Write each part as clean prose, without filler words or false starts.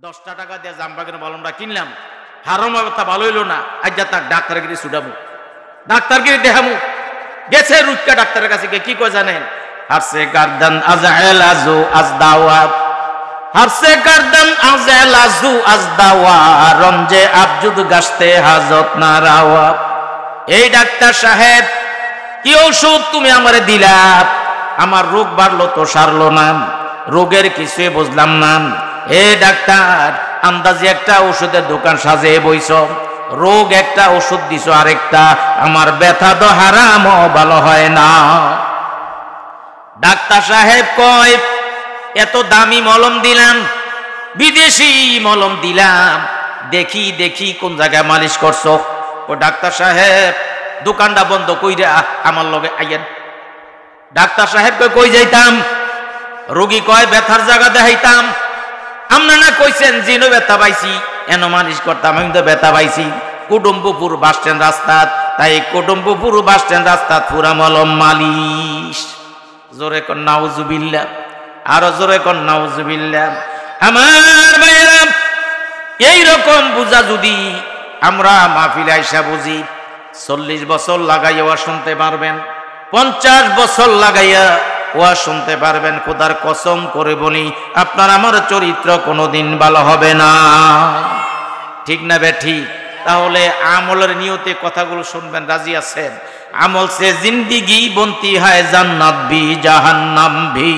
10টা টাকা দিয়ে জামবাগের মলমটা কিনলাম, হারাম অবস্থা ভালো হইল না, আজ যা তার ডাক্তারগিরি ছুটামু, ডাক্তারগিরি দেখামু। গেছে রুটকা ডাক্তারের কাছে গিয়ে কি কয় জানেন? হারসে গার্দান আজআল আজু আজদাওয়া, হারসে গার্দান আজআল আজু আজদাওয়া, রঞ্জে আবজুদ গাছতে হাজত না রাওয়া। এই ডাক্তার সাহেব, কি ওষুধ তুমি আমারে দিলা? আমার রোগ বাড়লো তো সারলো না, রোগের কিছুই বুঝলাম না। এ ডাক্তার, আন্দাজে একটা ওষুধের দোকান সাজিয়ে বইছ, রোগ একটা, ওষুধ দিছ আরেকটা, আমার ব্যথা তো হারাম ভালো হয় না। ডাক্তার সাহেব কয়, এত দামি মলম দিলাম, বিদেশি মলম দিলাম, দেখি দেখি কোন জায়গায় মালিশ করছো। ও ডাক্তার সাহেব, দোকানটা বন্ধ কইরা আমার লগে আইয়েন। ডাক্তার সাহেব কই যাইতাম? রোগী কয় ব্যথার জায়গা দেখাইতাম। আমরা না কইছেন জিনো ব্যথা পাইছি, এন মালিশ করতাম, আমি তো ব্যথা পাইছি কুটুম্বপুর বাস স্ট্যান্ড রাস্তাত, তাই কুটুম্বপুর বাস স্ট্যান্ড রাস্তাত পুরা মলম মালিশ। জোরে কর নাউজুবিল্লাহ, আরো জোরে কর নাউজুবিল্লাহ। আমার ভাইরা, এইরকম বুঝা যদি আমরা মাহফিলে আইসা বুঝি, 40 বছর লাগাইয়া ওয়া শুনতে পারবেন, 50 বছর লাগাইয়া ওয়া শুনতে পারবেন। খোদার কসম করে বলি, আপনার আমার চরিত্র কোনোদিন ভালো হবে না। ঠিক না বে ঠিক? তাহলে আমলের নিয়তে কথাগুলো শুনবেন, রাজি আছেন? আমল সে জিন্দিগি বনতি হয় জান্নাত ভি জাহান্নাম ভি,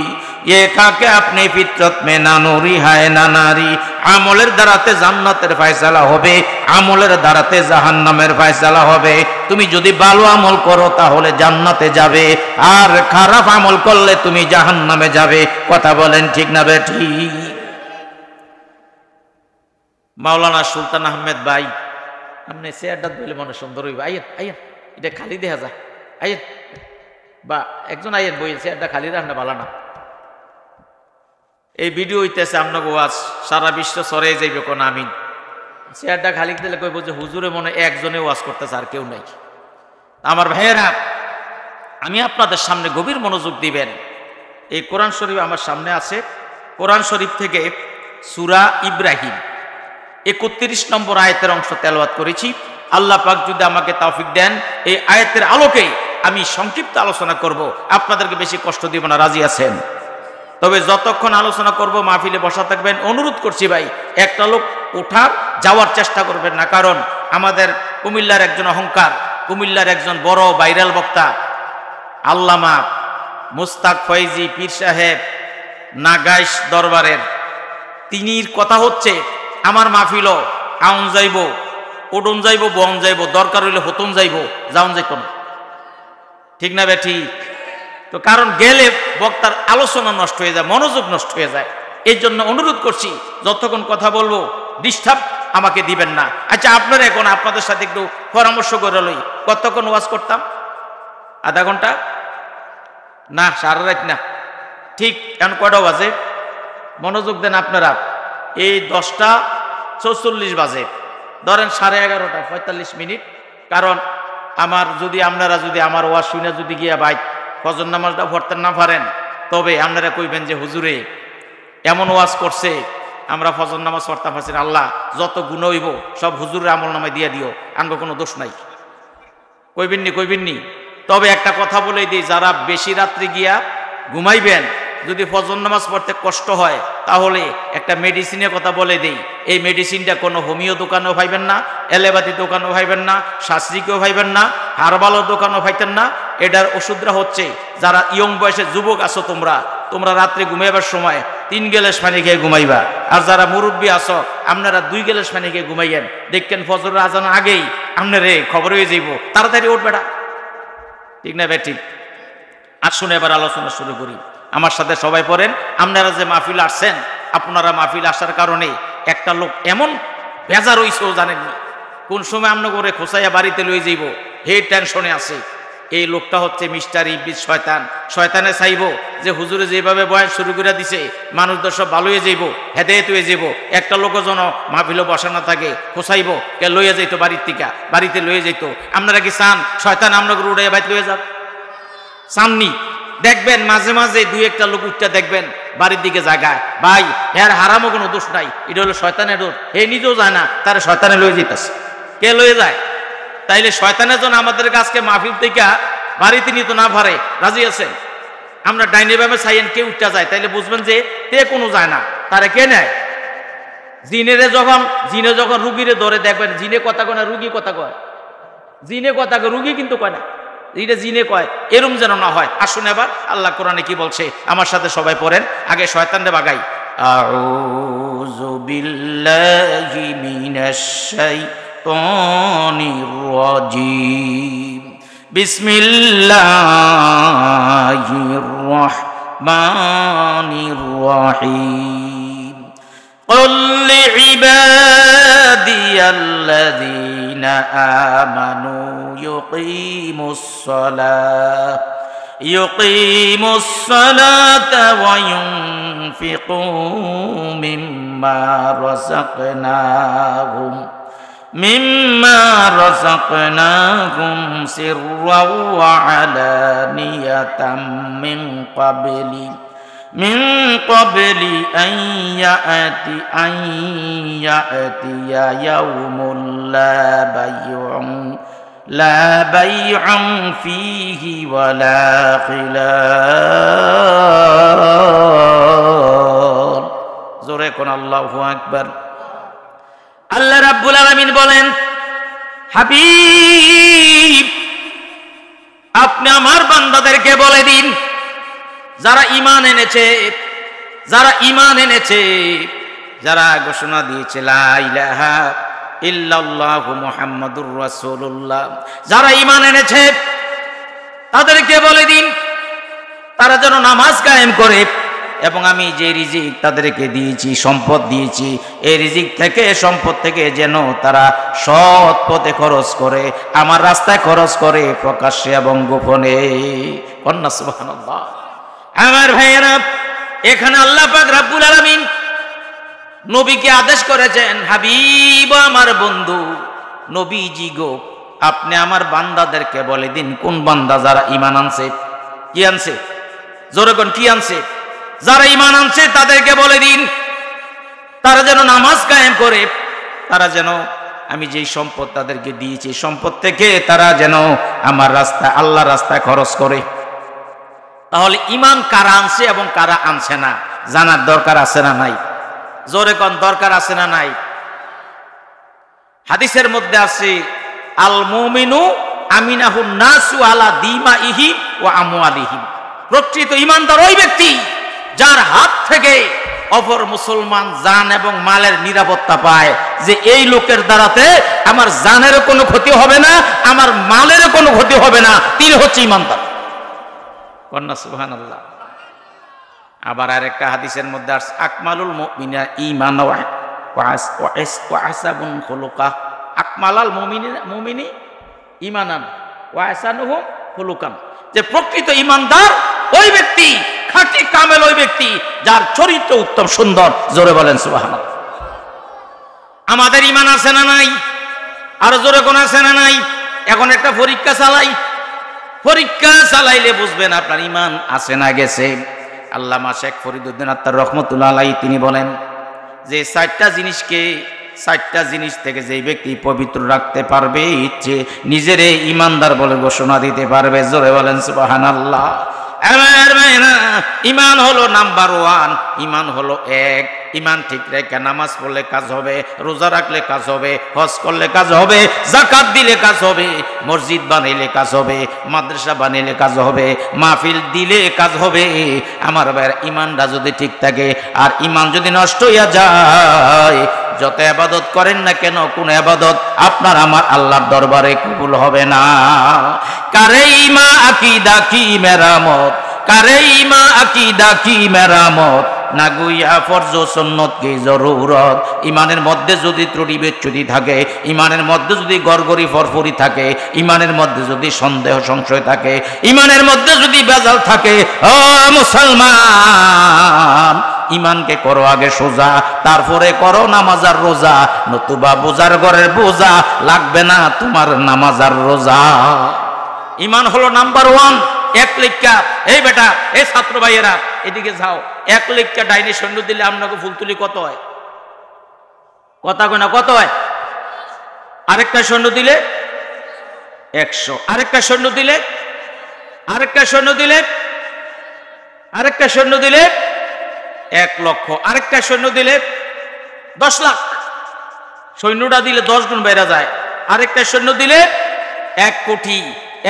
ये खाके अपने फितरत में ना नूरी है ना नारी। আমলের দ্বারাতে জান্নাতের ফয়সালা হবে, আমলের দ্বারাতে জাহান্নামের ফয়সালা হবে। তুমি যদি ভালো আমল করো তাহলে জান্নাতে যাবে, আর খারাপ আমল করলে তুমি জাহান্নামে যাবে। কথা বলেন ঠিক না বেঠি? মাওলানা সুলতান আহমেদ ভাই, আপনি চেয়ারটা দিলে মনে সুন্দর হইবে। আইয়েন আইয়েন, এটা খালি দেখা যায়, আইয়েন বা একজন আইয়েন, বই চেয়ারটা খালি রাখনা ভালো না। এই ভিডিও হইতেছে আপনাকে ওয়াজ সারা বিশ্ব সরে যাইবে কোন আমিন। চেয়ারটা খালি দিলে কইব যে হুজুরে মনে একজনে ওয়াজ করতেছে, আর কেউ নাই। আমার ভাইয়েরা, আমি আপনাদের সামনে গভীর মনোযোগ দিবেন। এই কোরআন শরীফ আমার সামনে আছে, কোরআন শরীফ থেকে সূরা ইব্রাহিম 31 নম্বর আয়াতের অংশ তেলাওয়াত করেছি। আল্লাহ পাক যদি আমাকে তৌফিক দেন, এই আয়াতের আলোকে আমি সংক্ষিপ্ত আলোচনা করব, আপনাদেরকে বেশি কষ্ট দিব না। রাজি আছেন? তবে যতক্ষণ আলোচনা করব মাহফিলে বসা থাকবেন। অনুরোধ করছি ভাই, একটা লোক ওঠার যাওয়ার চেষ্টা করবেন না, কারণ আমাদের কুমিল্লার একজন অহংকার, কুমিল্লার একজন বড় ভাইরাল বক্তা আল্লামা মুস্তাক ফয়জি পীর সাহেব নাগাইশ দরবারের, তিনির কথা হচ্ছে আমার মাহফিল আউন যাইব, ওডন যাইব, বন যাইব, দরকার হইলে হতন যাইব, যাওন যাইত না। ঠিক না বে ঠিক? তো কারণ গেলে বক্তার আলোচনা নষ্ট হয়ে যায়, মনোযোগ নষ্ট হয়ে যায়। এই জন্য অনুরোধ করছি, যতক্ষণ কথা বলবো ডিস্টার্ব আমাকে দিবেন না। আচ্ছা, আপনারা এখন আপনাদের সাথে একটু পরামর্শ করে লই, কতক্ষণ ওয়াজ করতাম? আধা ঘন্টা না, সারা রাত না। ঠিক এখন কয়টা বাজে? মনোযোগ দেন আপনারা। এই 10টা 44 বাজে, ধরেন 11:30, 45 মিনিট। কারণ আমার যদি আপনারা যদি আমার ওয়াজ শুনে যদি গিয়া বাইক ফজর নামাজটা পড়তে না পারেন, তবে আপনারা কইবেন যে হুজুরে এমন ওয়াজ করছে আমরা ফজর নামাজ পড়তে পারছি না, আল্লাহ যত গুণ হইব সব হুজুরের আমল নামায় দিয়ে দিও, আঙ্গ কোনো দোষ নাই। কইবেননি। তবে একটা কথা বলে দিই, যারা বেশি রাত্রি গিয়া ঘুমাইবেন, যদি ফজর নামাজ পড়তে কষ্ট হয়, তাহলে একটা মেডিসিনের কথা বলে দিই। এই মেডিসিনটা কোনো হোমিও দোকানেও পাইবেন না, এলোপ্যাথি দোকানেও পাইবেন না, শাস্ত্রীকেও পাইবেন না, হারবালের দোকানেও পাইতেন না। এটার ওষুধটা হচ্ছে, যারা ইয়ং বয়সে যুবক আছো তোমরা রাত্রে ঘুমাইবার সময় 3 গ্লাস পানি খেয়ে ঘুমাইবা। আর যারা মুরব্বী আছো, আপনারা 2 গ্লাস পানি খেয়ে ঘুমাইয়েন। দেখবেন ফজরের আজান আগেই আপনারে খবর হয়ে যাইব, তাড়াতাড়ি উঠবেটা। ঠিক না ভাই? ঠিক। আর শুনে এবার আলোচনা শুরু করি। আমার সাথে সবাই পড়েন। আপনারা যে মাহফিল আসছেন, আপনারা মাহফিল আসার কারণে একটা লোক এমন বেজার হইছেও জানেননি, কোন সময় আপনার করে খোঁচাইয়া বাড়িতে লয়ে যাইব, হে টেনশনে আছে। এই লোকটা হচ্ছে মিস্টার ইবলিস, শয়তান। শয়তানে চাইব যে হুজুরে যেভাবে বয়ান শুরু করে দিছে, মানুষদের সব ভালো হয়ে যাইব, হেদায়েত হয়ে যাইব। একটা লোকও যেন মাহফিলও বসানো থাকে, খোঁচাইব, কে লইয়া যাইত বাড়ির থেকে, বাড়িতে লইয়া যাইত। আপনারা কি চান শয়তান আপনাকে উড়াইয়া বাইতে লইয়া যাক? চাননি? দেখবেন মাঝে মাঝে দুই একটা লোক উঠতে দেখবেন বাড়ির দিকে জায়গায়, ভাই এর হারামও কোনো দোষ নাই, এটা হলো শয়তানের দোষ, হে নিজেও যায় না, তারা শয়তানে লয়ে যেতেছে। কে লয়ে যায়? তাইলে শয়তানের জন্য আমাদের কাছকে মাহফিল থেকে বাড়িতে নিতে না পারে, রাজি আছেন? আমরা ডাইনে বামে চাইয়েন কে উঠতে যায়, তাইলে বুঝবেন যে তে কোনো যায় না, তারা কে নেয়? জিনে যখন রুগীরে ধরে দেখবেন, জিনে কথা কয় না, রুগী কথা কয়। জিনে কথা কয়, রুগী কিন্তু কয় না, এটা জিনে কয়। এরম যেন না হয়। আসুন এবার আল্লাহ কোরআনে কি বলছে আমার সাথে সবাই পড়েন। আগে শয়তানরে বাগাই। আউযু বিল্লাহি মিনাশ শাইতানির রাজিম। বিসমিল্লাহির রাহমানির রাহিম। قل لعبادي الذين آمنوا يقيموا الصلاة وينفقوا مما رزقناهم سرا وعلانية من قبل أن يأتي يوم لا بيع فيه ولا خلال। জোরে কোন আল্লাহু আকবার। আল্লাহ রাব্বুল আলামিন বলেন, হাবিব আপনি আমার বান্দাদেরকে বলে দিন, যারা ঈমান এনেছে, যারা ঘোষণা দিয়েছে লা ইলাহা ইল্লাল্লাহু মুহাম্মাদুর রাসূলুল্লাহ, যারা ঈমান এনেছে তাদেরকে বলে দিন তারা যেন নামাজ কায়েম করে, এবং আমি যে রিজিক তাদেরকে দিয়েছি, সম্পদ দিয়েছি, এই রিজিক থেকে, সম্পদ থেকে যেন তারা সৎ পথে খরচ করে, আমার রাস্তায় খরচ করে, প্রকাশ্যে এবং গোপনে। কন্যা সুবহানাল্লাহ। আমার ভাইয়েরা, এখানে আল্লাহ পাক রব্বুল আলামিন নবীকে আদেশ করেছেন, হাবিব আমার বন্ধু নবীজি গো, আপনি আমার বান্দাদেরকে বলে দিন, কোন বান্দা? যারা ঈমান আনছে। কি আনছে? জোরে কোন কি আনছে? যারা ঈমান আনছে তাদেরকে বলে দিন তারা যেন নামাজ কায়েম করে, তারা যেন আমি যেই সম্পদ তাদেরকে দিয়েছি, সম্পদ থেকে তারা যেন আমার রাস্তায়, আল্লাহর রাস্তায় খরচ করে। তাহলে ঈমান কারা আনছে এবং কারা আনছে না জানার দরকার আছে না নাই? জোরে কোন দরকার আছে না নাই? হাদিসের মধ্যে আছে, আল মুমিনু আমিনাহুন নাসু আলা দিমাইহি ওয়া আমওয়ালিহি। প্রকৃত ঈমানদার ওই ব্যক্তি যার হাত থেকে অপর মুসলমান জান এবং মালের নিরাপত্তা পায়, যে এই লোকের দ্বারাতে আমার জানেরও কোনো ক্ষতি হবে না, আমার মালেরও কোনো ক্ষতি হবে না, তিনি হচ্ছে ঈমানদার। কন্যা সুবহানাল্লাহ। আবার আরেকটা হাদিসের মধ্যে আছে, আকমালুল মুমিনিনা ঈমানান ওয়া আহসানুহুম খুলুকা। আকমালাল মুমিনি ঈমানান ওয়া আহসানুহুম খুলুকান। যে প্রকৃত ঈমানদার ওই ব্যক্তি, খাঁটি কামেল ওই ব্যক্তি যার চরিত্র উত্তম সুন্দর। জোরে বলেন সুবহানাল্লাহ। আমাদের ঈমান আছে না নাই? আর জোরে কোন আছে না নাই? এখন একটা পরীক্ষা চালাইলে বুঝবেন আপনার ঈমান আছে না গেছে। আল্লামা শেখ ফরিদউদ্দীন আত্মার রহমতুল্লাহ আলাইহি তিনি বলেন যে চারটা জিনিস থেকে যেই ব্যক্তি পবিত্র রাখতে পারবে, ইচ্ছে নিজেরে ঈমানদার বলে ঘোষণা দিতে পারবে। জোরে বলেন সুবহানাল্লাহ। আমার ভাইরা, ঈমান হলো নাম্বার 1। ঈমান হলো 1। ঈমান ঠিক রেখে নামাজ পড়লে কাজ হবে, রোজা রাখলে কাজ হবে, হজ করলে কাজ হবে, যাকাত দিলে কাজ হবে, মসজিদ বানাইলে কাজ হবে, মাদ্রাসা বানাইলে কাজ হবে, মাহফিল দিলে কাজ হবে। আমার ভাইরা, ঈমানটা যদি ঠিক থাকে আর ঈমান যদি নষ্ট হইয়া যায়, যত ইবাদত করেন না কেন, কোন ইবাদত আপনার আমার আল্লাহর দরবারে কবুল হবে না। কারে ঈমান আকীদা কি মেরামত, কারে ঈমান আকীদা কি মেরামত, না গুইয়া ফরজ সুন্নত কি জরুরত। ঈমানের মধ্যে যদি ত্রুটি বিচ্যুতি থাকে, ঈমানের মধ্যে যদি গড়গড়ি ফরফরি থাকে, ঈমানের মধ্যে যদি সন্দেহ সংশয় থাকে, ঈমানের মধ্যে যদি বেজাল থাকে, ও মুসলমান, ঈমানকে করো আগে সোজা, তারপরে করো নামাজ আর রোজা, নতুবা বোঝার ঘরের বোঝা লাগবে না তোমার নামাজ আর রোজা। ঈমান হলো নাম্বার 1। এক লেখা, এই বেটা, এই ছাত্র ভাইয়েরা এদিকে যাও, এক লেখা ডাইনি সৈন্য দিলে আপনাকে ফুলতুলি কত হয়? কথা কয় না, কত হয়? আরেকটা সৈন্য দিলে 100, আরেকটা সৈন্য দিলে, আরেকটা সৈন্য দিলে, আরেকটা সৈন্য দিলে 1 লক্ষ, আরেকটা সৈন্য দিলে 10 লাখ। সৈন্যটা দিলে 10 গুণ বেড়ে যায়। আরেকটা সৈন্য দিলে 1 কোটি।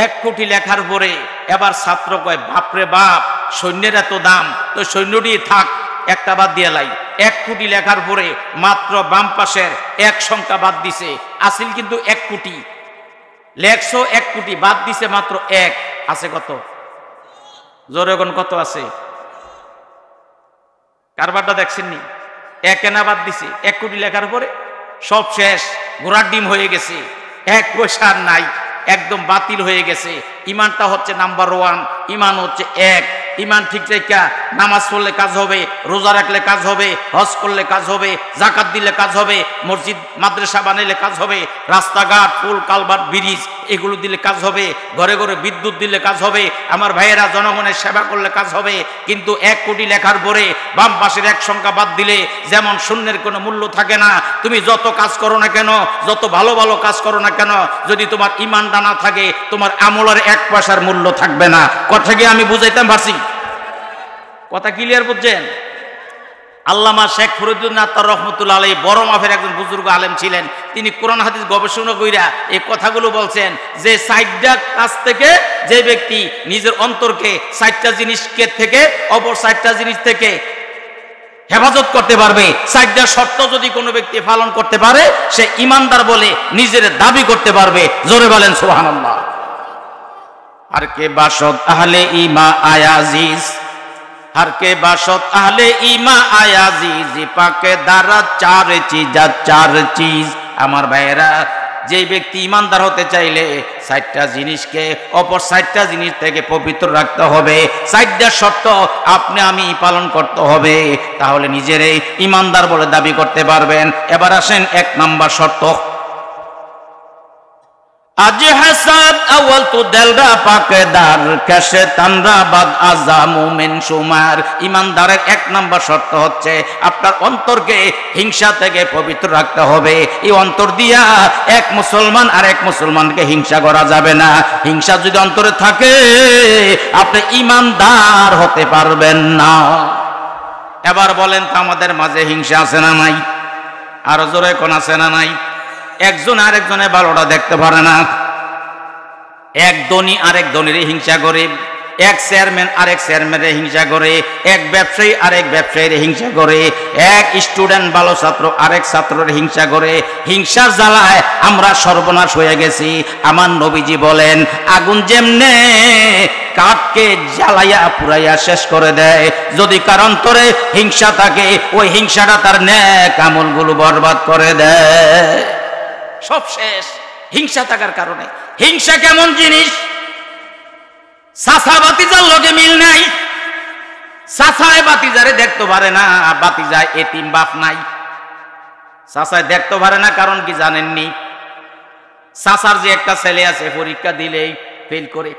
1 কোটি লেখার পরে এবার ছাত্র কয়, বাপরে বাপ, সৈন্যের এত দাম, তো সৈন্যটি থাক, একটা বাদ দিয়ে লাই। 1 কোটি লেখার পরে মাত্র বাম পাশের 1 সংখ্যা বাদ দিছে, আসিল কিন্তু 1 কোটি। লেখছো 1 কোটি, বাদ দিছে মাত্র 1, আছে কত? জোরে কোন কত আছে? কারবারটা দেখছেন নি? 1 এনা বাদ দিছে 1 কোটি লেখার পরে, সব শেষ, ঘোড়ার ডিম হয়ে গেছে, 1 পয়সা নাই, একদম বাতিল হয়ে গেছে। ইমানটা হচ্ছে নাম্বার 1, ইমান হচ্ছে 1। ইমান ঠিক রেখা নামাজ পড়লে কাজ হবে, রোজা রাখলে কাজ হবে, হজ করলে কাজ হবে, জাকাত দিলে কাজ হবে, মসজিদ মাদ্রাসা বানাইলে কাজ হবে, রাস্তাঘাট, পুল কালভার্ট, ব্রিজ এগুলো দিলে কাজ হবে, ঘরে ঘরে বিদ্যুৎ দিলে কাজ হবে, আমার ভাইয়েরা জনগণের সেবা করলে কাজ হবে। কিন্তু 1 কোটি লেখার পরে বাম পাশের 1 সংখ্যা বাদ দিলে যেমন শূন্যের কোনো মূল্য থাকে না। তুমি যত কাজ করো না কেন, যত ভালো ভালো কাজ করো না কেন, যদি তোমার ইমানটা না থাকে, তোমার আমলের 1 পয়সার মূল্য থাকবে না। কথা কি আমি বুঝাইতাম পারছি? কথা ক্লিয়ার বুঝছেন? আল্লামা শেখ ফরিদুদ্দীন আত্তার রহমতুল্লাহ আলাইহি বড় মাপের একজন বুজুর্গ আলেম ছিলেন। তিনি কোরআন হাদিস গবেষণা কইরা এই কথাগুলো বলছেন যে 60টা কাজ থেকে যে ব্যক্তি নিজের অন্তরকে 60টা জিনিসকে থেকে অপর 60টা জিনিস থেকে হেফাজত করতে পারবে, 60টা শর্ত যদি কোনো ব্যক্তি পালন করতে পারে, সে ইমানদার বলে নিজের দাবি করতে পারবে। জোরে বলেন সুবহানাল্লাহ। আর কে বাসত আহলে ইমা আয়াজিজ, हर के बासत आहले इमा आयाजीज पाके द्वारा 4 चीज, 4 चीज। আমার ভাইয়েরা, যে ব্যক্তি ইমানদার হতে চাইলে 60টা জিনিসকে অপর 60টা জিনিস থেকে পবিত্র রাখতে হবে। 60টা শর্ত আপনি আমি পালন করতে হবে, তাহলে নিজেরে ইমানদার বলে দাবি করতে পারবেন। এবার আসেন 1 নাম্বার শর্ত। आज हसद अव्वल तो दिलरा पाकेदार कैसे तनरा बाद आजामु मिन शुमार। ईमानदारेर 1 নম্বর শর্ত হচ্ছে আপনার অন্তরকে হিংসা থেকে পবিত্র রাখতে হবে। এই অন্তর দিয়া এক মুসলমান আর এক মুসলমানকে হিংসা করা যাবে না। হিংসা যদি অন্তরে থাকে আপনি ইমানদার হতে পারবেন না। এবার বলেন তো আমাদের মাঝে হিংসা আছে না নাই? আর জোরে কোন আছে না নাই? একজন আরেকজনের ভালোটা দেখতে পারে না, এক ধনী আরেক ধনীর হিংসা করে, এক চেয়ারম্যান আরেক চেয়ারম্যানের হিংসা করে, এক ব্যবসায়ী আরেক ব্যবসায়ীর হিংসা করে, এক স্টুডেন্ট ভালো ছাত্র আরেক ছাত্রের হিংসা করে। হিংসার জ্বালায় আমরা সর্বনাশ হয়ে গেছি। আমার নবীজি বলেন, আগুন যেমনে কাঠকে জ্বালাইয়া পুরাইয়া শেষ করে দেয়, যদি কার অন্তরে হিংসা থাকে ওই হিংসাটা তার নেক আমলগুলো বরবাদ করে দেয়। সব শেষ হিংসা থাকার কারণে। হিংসা কেমন জিনিস? চাচা বাতিজার লগে মিল নাই, চাচায় বাতিজারে দেখতে পারে না, বাতিজায় এতিম বাপ নাই। চাচায় দেখতে পারে না কারণ কি জানেননি? চাচার যে একটা ছেলে আছে পরীক্ষা দিলেই ফেল করে,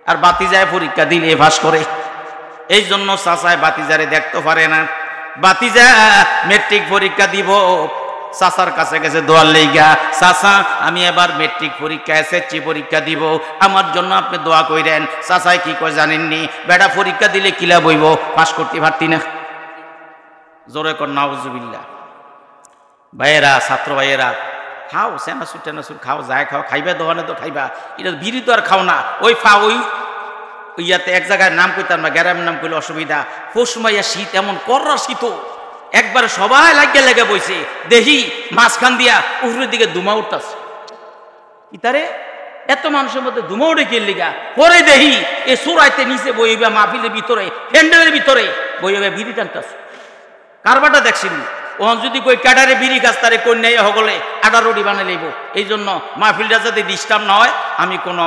আর বাতিজায় পরীক্ষা দিলে পাস করে। এই জন্য চাচায় বাতিজারে দেখতে পারে না। বাতিজা মেট্রিক পরীক্ষা দিব, চাচার কাছে গেছে দোয়ার লেগা, চাচা আমি এবার মেট্রিক পরীক্ষা এসএসসি পরীক্ষা দিব, আমার জন্য আপনি দোয়া কইরেন। চাচাই কি কয় জানেননি? বেটা পরীক্ষা দিলে কিলা বইব, পাস করতে পারতি না। জোরে কর নাউজুবিল্লাহ। ভাইয়েরা, ছাত্র ভাইয়েরা, খাও সেনাসুর টেনাসুর খাও, যায় খাও, খাইবা দোকানে তো খাইবা, এটা বিড়ি তো আর খাও না। ওই ওই ইয়াতে এক জায়গায় নাম কইতাম না, গ্রামের নাম কইলে অসুবিধা। পৌষমাইয়া শীত, এমন কররা শীত, একবার সবাই লাগিয়ে লেগে বইছে, দেখি মাঝখান দিয়া উপরের দিকে ধুমা উঠতেছে। ইতারে এত মানুষের মধ্যে ধুমা উঠে কে লিগা? পরে দেখি এ সুরাইতে নিচে বইবে, মাহফিলের ভিতরে প্যান্ডেলের ভিতরে বইবে বিড়ি টানতেছে। কারবারটা দেখছেন? ওখান যদি কই ক্যাডারে বিড়ি গাছ তারে কন্যাই হগলে আটা রুটি বানিয়ে লইব। এই জন্য মাহফিলটা যাতে ডিস্টার্ব না হয় আমি কোনো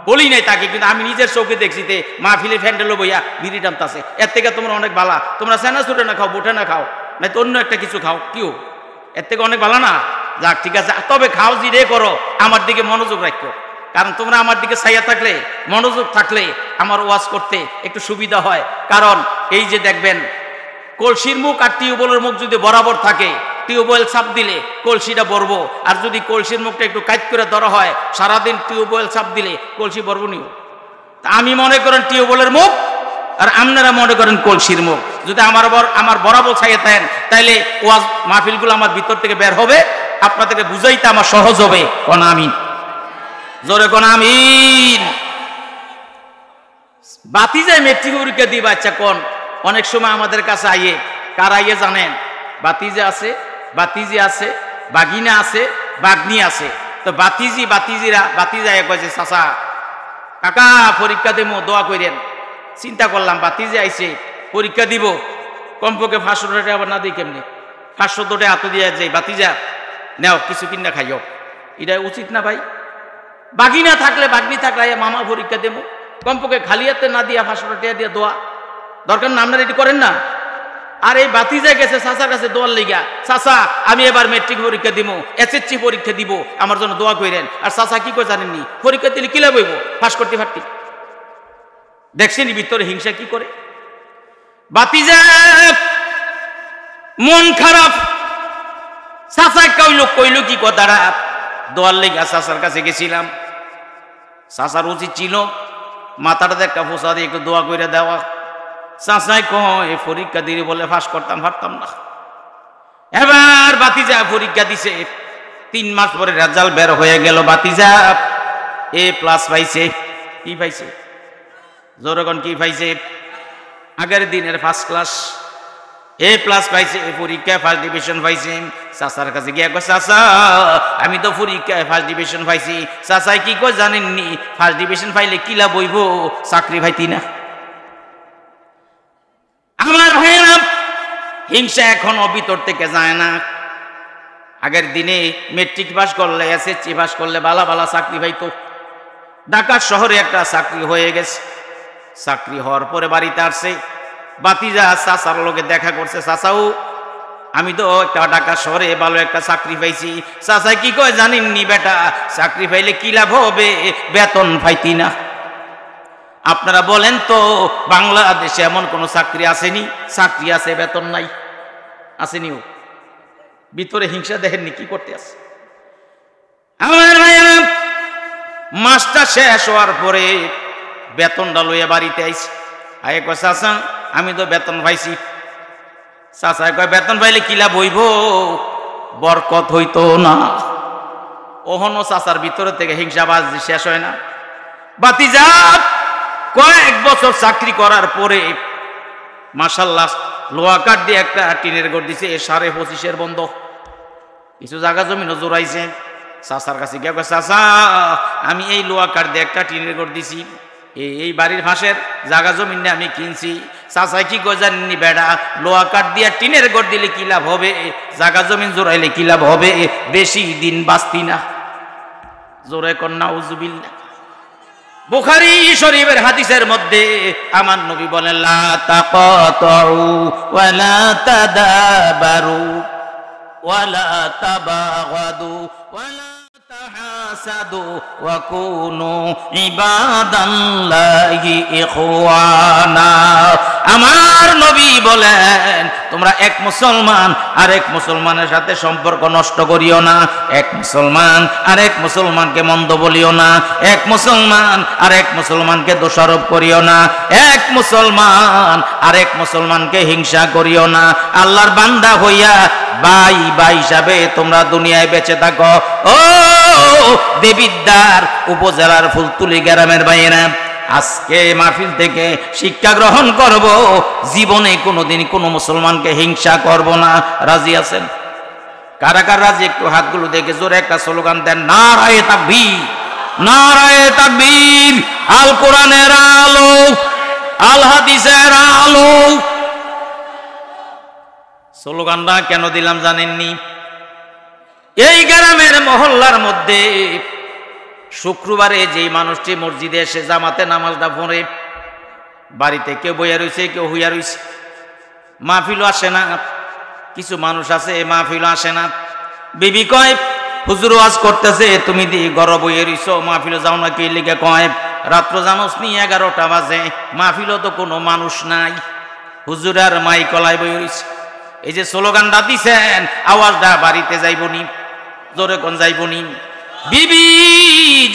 বলি নাই তাকে, কিন্তু আমি নিজের চোখে দেখছি তে মাহফিলে ফ্যান্ডেলো বইয়া বিড়ি টানতেছে। এর থেকে তোমরা অনেক ভালা, তোমরা সেনা ছুটে না খাও, বুটে না খাও, না তো অন্য একটা কিছু খাও, কিও এর থেকে অনেক ভালো না। যাক ঠিক আছে, তবে খাও জিরে করো, আমার দিকে মনোযোগ রাখো। কারণ তোমরা আমার দিকে চাইয়া থাকলে, মনোযোগ থাকলে আমার ওয়াজ করতে একটু সুবিধা হয়। কারণ এই যে দেখবেন কলসির মুখ আর টিউবওয়েলের মুখ যদি বরাবর থাকে, টিউবওয়েল চাপ দিলে কলসিটা ভরবো, আর যদি কলসির মুখটা একটু কাইট করে ধরা হয়, সারাদিন টিউবওয়েল চাপ দিলে কলসি ভরবো নিও। আমি মনে করেন টিউবওয়েলের মুখ, আর আপনারা মনে করেন কলসির মুখ। যদি আমার বরাবর ছাইয়ে থাকেন, তাইলে ওয়াজ মাহফিলগুলো আমার ভিতর থেকে বের হবে, আপনাদেরকে বুঝাইতে আমার সহজ হবে। কোন আমিন, জোরে কোন আমিন। বাতি যায় মেট্রিক পরীক্ষা দিই বাচ্চা কোন, অনেক সময় আমাদের কাছে আইয়ে, কার আইয়ে জানেন? বাতিজে আছে, বাতিজি আছে, বাগিনা আছে, বাগনি আছে। তো বাতিজা কয়েছে চাচা কাকা পরীক্ষা দেবো, দোয়া করেন। চিন্তা করলাম বাতিজে আইছে পরীক্ষা দিব, কমপক্ষে 500 টাকা আবার না দিই কেমনি, 500 টাকা হাতে দিয়ে যাই, বাতিজা নেও কিছু কিনা খাইও, এটা উচিত না ভাই? বাগিনা থাকলে, বাগনি থাকলে মামা পরীক্ষা দেবো, কমপক্ষে খালি হাতে না দিয়া 500 টাকা দিয়ে দোয়া দরকার না? আপনারা এটি করেন না? আর এই বাতিজা গেছে চাচার কাছে দোয়ার লিগা, চাচা আমি এবার মেট্রিক পরীক্ষা দিব, এসএসসি পরীক্ষা দিব, আমার জন্য দোয়া করেন। আর চাচা কি করে জানেননি? পরীক্ষা দিলে কিলা বইব, পাস করতে পারতি। দেখছেন ভিতরে হিংসা কি করে? বাতিজা মন খারাপ, চাচা কইল কি কথাটা, দোয়ার লিগা চাচার কাছে গেছিলাম। চাচার উচিত ছিল মাথাটাতে একটা ফোসা দিয়ে একটু দোয়া করে দেওয়া। চাচাই কয় পরীক্ষা দিলে বলে পাস করতাম, পারতাম না। এবার বাতিজা পরীক্ষা দিছে, 3 মাস পরে রেজাল্ট বের হয়ে গেল, বাতিজা A+ পাইছে। কি পাইছে? জোরগণ কি পাইছে? আগের দিনের ফার্স্ট ক্লাস A+ পাইছে, পরীক্ষায় ফার্স্ট ডিভিশন পাইছে। চাচার কাছে গিয়া কয় চাচা আমি তো পরীক্ষায় ফার্স্ট ডিভিশন পাইছি। চাচাই কি কয় জানেননি? ফার্স্ট ডিভিশন পাইলে কিলা বইব, চাকরি পাইতি না। আমার ভাইয়েরা হিংসা এখনো ভিতর থেকে যায় না। আগের দিনে মেট্রিক পাস করলে, এসএসসি পাস করলে বালা বালা চাকরি পাইতো। ঢাকা শহরে একটা চাকরি হয়ে গেছে। চাকরি হওয়ার পরে বাড়িতে আসছে, বাতিজা চাচার লোকে দেখা করছে, চাচাও আমি তো একটা ঢাকা শহরে ভালো একটা চাকরি পাইছি। চাচা কি কয় জানেননি বেটা, চাকরি পাইলে কি লাভ হবে, বেতন পাইতি না। আপনারা বলেন তো বাংলাদেশে এমন কোন চাকরি আসেনি? চাকরি আছে, বেতন নাই, আসেনিও। ভিতরে হিংসা দেখেননি কি করতে আছে? আমার ভাইয়েরা মাসটা শেষ হওয়ার পরে বেতনটা লইয়া বাড়িতে আইছি। আগে কয় চাচা আমি তো বেতন পাইছি। চাচা কয় বেতন পাইলে কি লাভ হইব, বরকত হইতো না। ওহনো চাচার ভিতরে থেকে হিংসা বাজি শেষ হয় না। বাতিজা কয়েক বছর চাকরি করার পরে মাশাআল্লাহ লোহা কাঠ দিয়ে একটা টিনের ঘর দিছে, 25.5 বন্ধ, কিছু জায়গা জমিনও জোড়াইছে। চাচার কাছে গিয়ে কয় চাচা আমি এই লোহা কাঠ দিয়ে একটা টিনের ঘর দিছি, এই বাড়ির ফাঁসের জায়গা জমিন নিয়ে আমি কিনছি। চাচা কি কয় জানেননি বেড়া, লোহা কাঠ দিয়ে টিনের ঘর দিলে কি লাভ হবে, জায়গা জমিন জোড়াইলে কি লাভ হবে, বেশি দিন বাঁচতি না। জোরে কন্যা উজুবিল্লাহ। বুখারী শরীফের হাদিসের মধ্যে আমার নবী বলেন লা তাকাতু ওয়া লা তাদাবারু ওয়া লা তাবাগাদু ওয়া লা তাহাসাদু ওয়া কুনু ইবাদাল্লাহি ইখওয়ানা। আমার নবী বলেন তোমরা এক মুসলমান আর এক মুসলমানের সাথে সম্পর্ক নষ্ট করিও না, এক মুসলমান আর এক মুসলমানকে মন্দ বলিও না, এক মুসলমান আর এক মুসলমানকে দোষারোপ করিও না, এক মুসলমান আর এক মুসলমানকে হিংসা করিও না। আল্লাহর বান্দা হইয়া ভাই ভাই হিসাবে তোমরা দুনিয়ায় বেঁচে থাকো। ও দেবিদ্বার উপজেলার ফুলতুলি গ্রামের ভাইয়েরা, আজকে মাহফিল থেকে শিক্ষা গ্রহণ করব, জীবনে কোনোদিন কোনো মুসলমানকে হিংসা করব না। রাজি আছেন? কারা কারা রাজি? একটু হাতগুলো দেখে জোরে একটা স্লোগান দেন, নারায়ে তাকবীর, নারায়ে তাকবীর। আল কোরআনের আলো, আল হাদিসের আলো। স্লোগানটা কেন দিলাম জানেননি? এই গ্রামের মহল্লার মধ্যে শুক্রবারে যেই মানুষটি মসজিদে এসে জামাতে নামাজটা পড়ে, বাড়িতে কেউ বইয়া রয়েছে, কেউ হইয়া রয়েছে, মাহফিলও আসে না। কিছু মানুষ আছে মাহফিলও আসে না। বিবি কয় হুজুর ওয়াজ করতেছে, তুমি দি গরব হয়ে রইছো, মাহফিলে যাও না কি লিগে কয়? রাত্র জানোস নি 11টা বাজে, মাহফিলও তো কোনো মানুষ নাই, হুজুর আর মাই কলাই বই রইছে। এই যে স্লোগানটা দিছেন, আওয়াজটা বাড়িতে যাইবনি, জোরে কোন যাইবনি? বিবি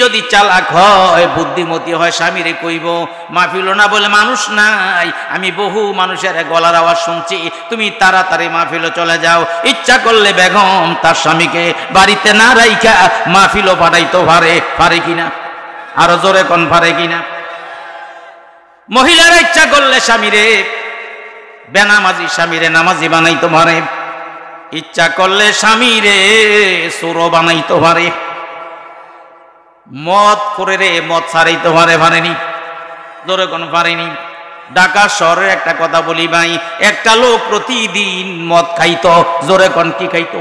যদি চালাক হয়, বুদ্ধিমতী হয়, স্বামীরে কইব মাহফিল না বলে মানুষ নাই, আমি বহু মানুষের গলার আওয়াজ শুনছি, তুমি তাড়াতাড়ি মাহফিলে চলে যাও। ইচ্ছা করলে বেগম তার স্বামীকে বাড়িতে না রাইখা মাহফিলও পাঠাইতে পারে কিনা? আরো জোরে কোন পারে কিনা? মহিলারা ইচ্ছা করলে স্বামীরে বেনামাজি স্বামীরে নামাজি বানাইতে পারে, ইচ্ছা করলে স্বামীরে চোরও বানাইতে পারে, মদ করে রে মদ ছাড়াইতে পারেনি, জোরে কোন পারেনি? ঢাকা শহরের একটা কথা বলি ভাই, একটা লোক প্রতিদিন মদ খাইতো, জোরে কোন কি খাইতো?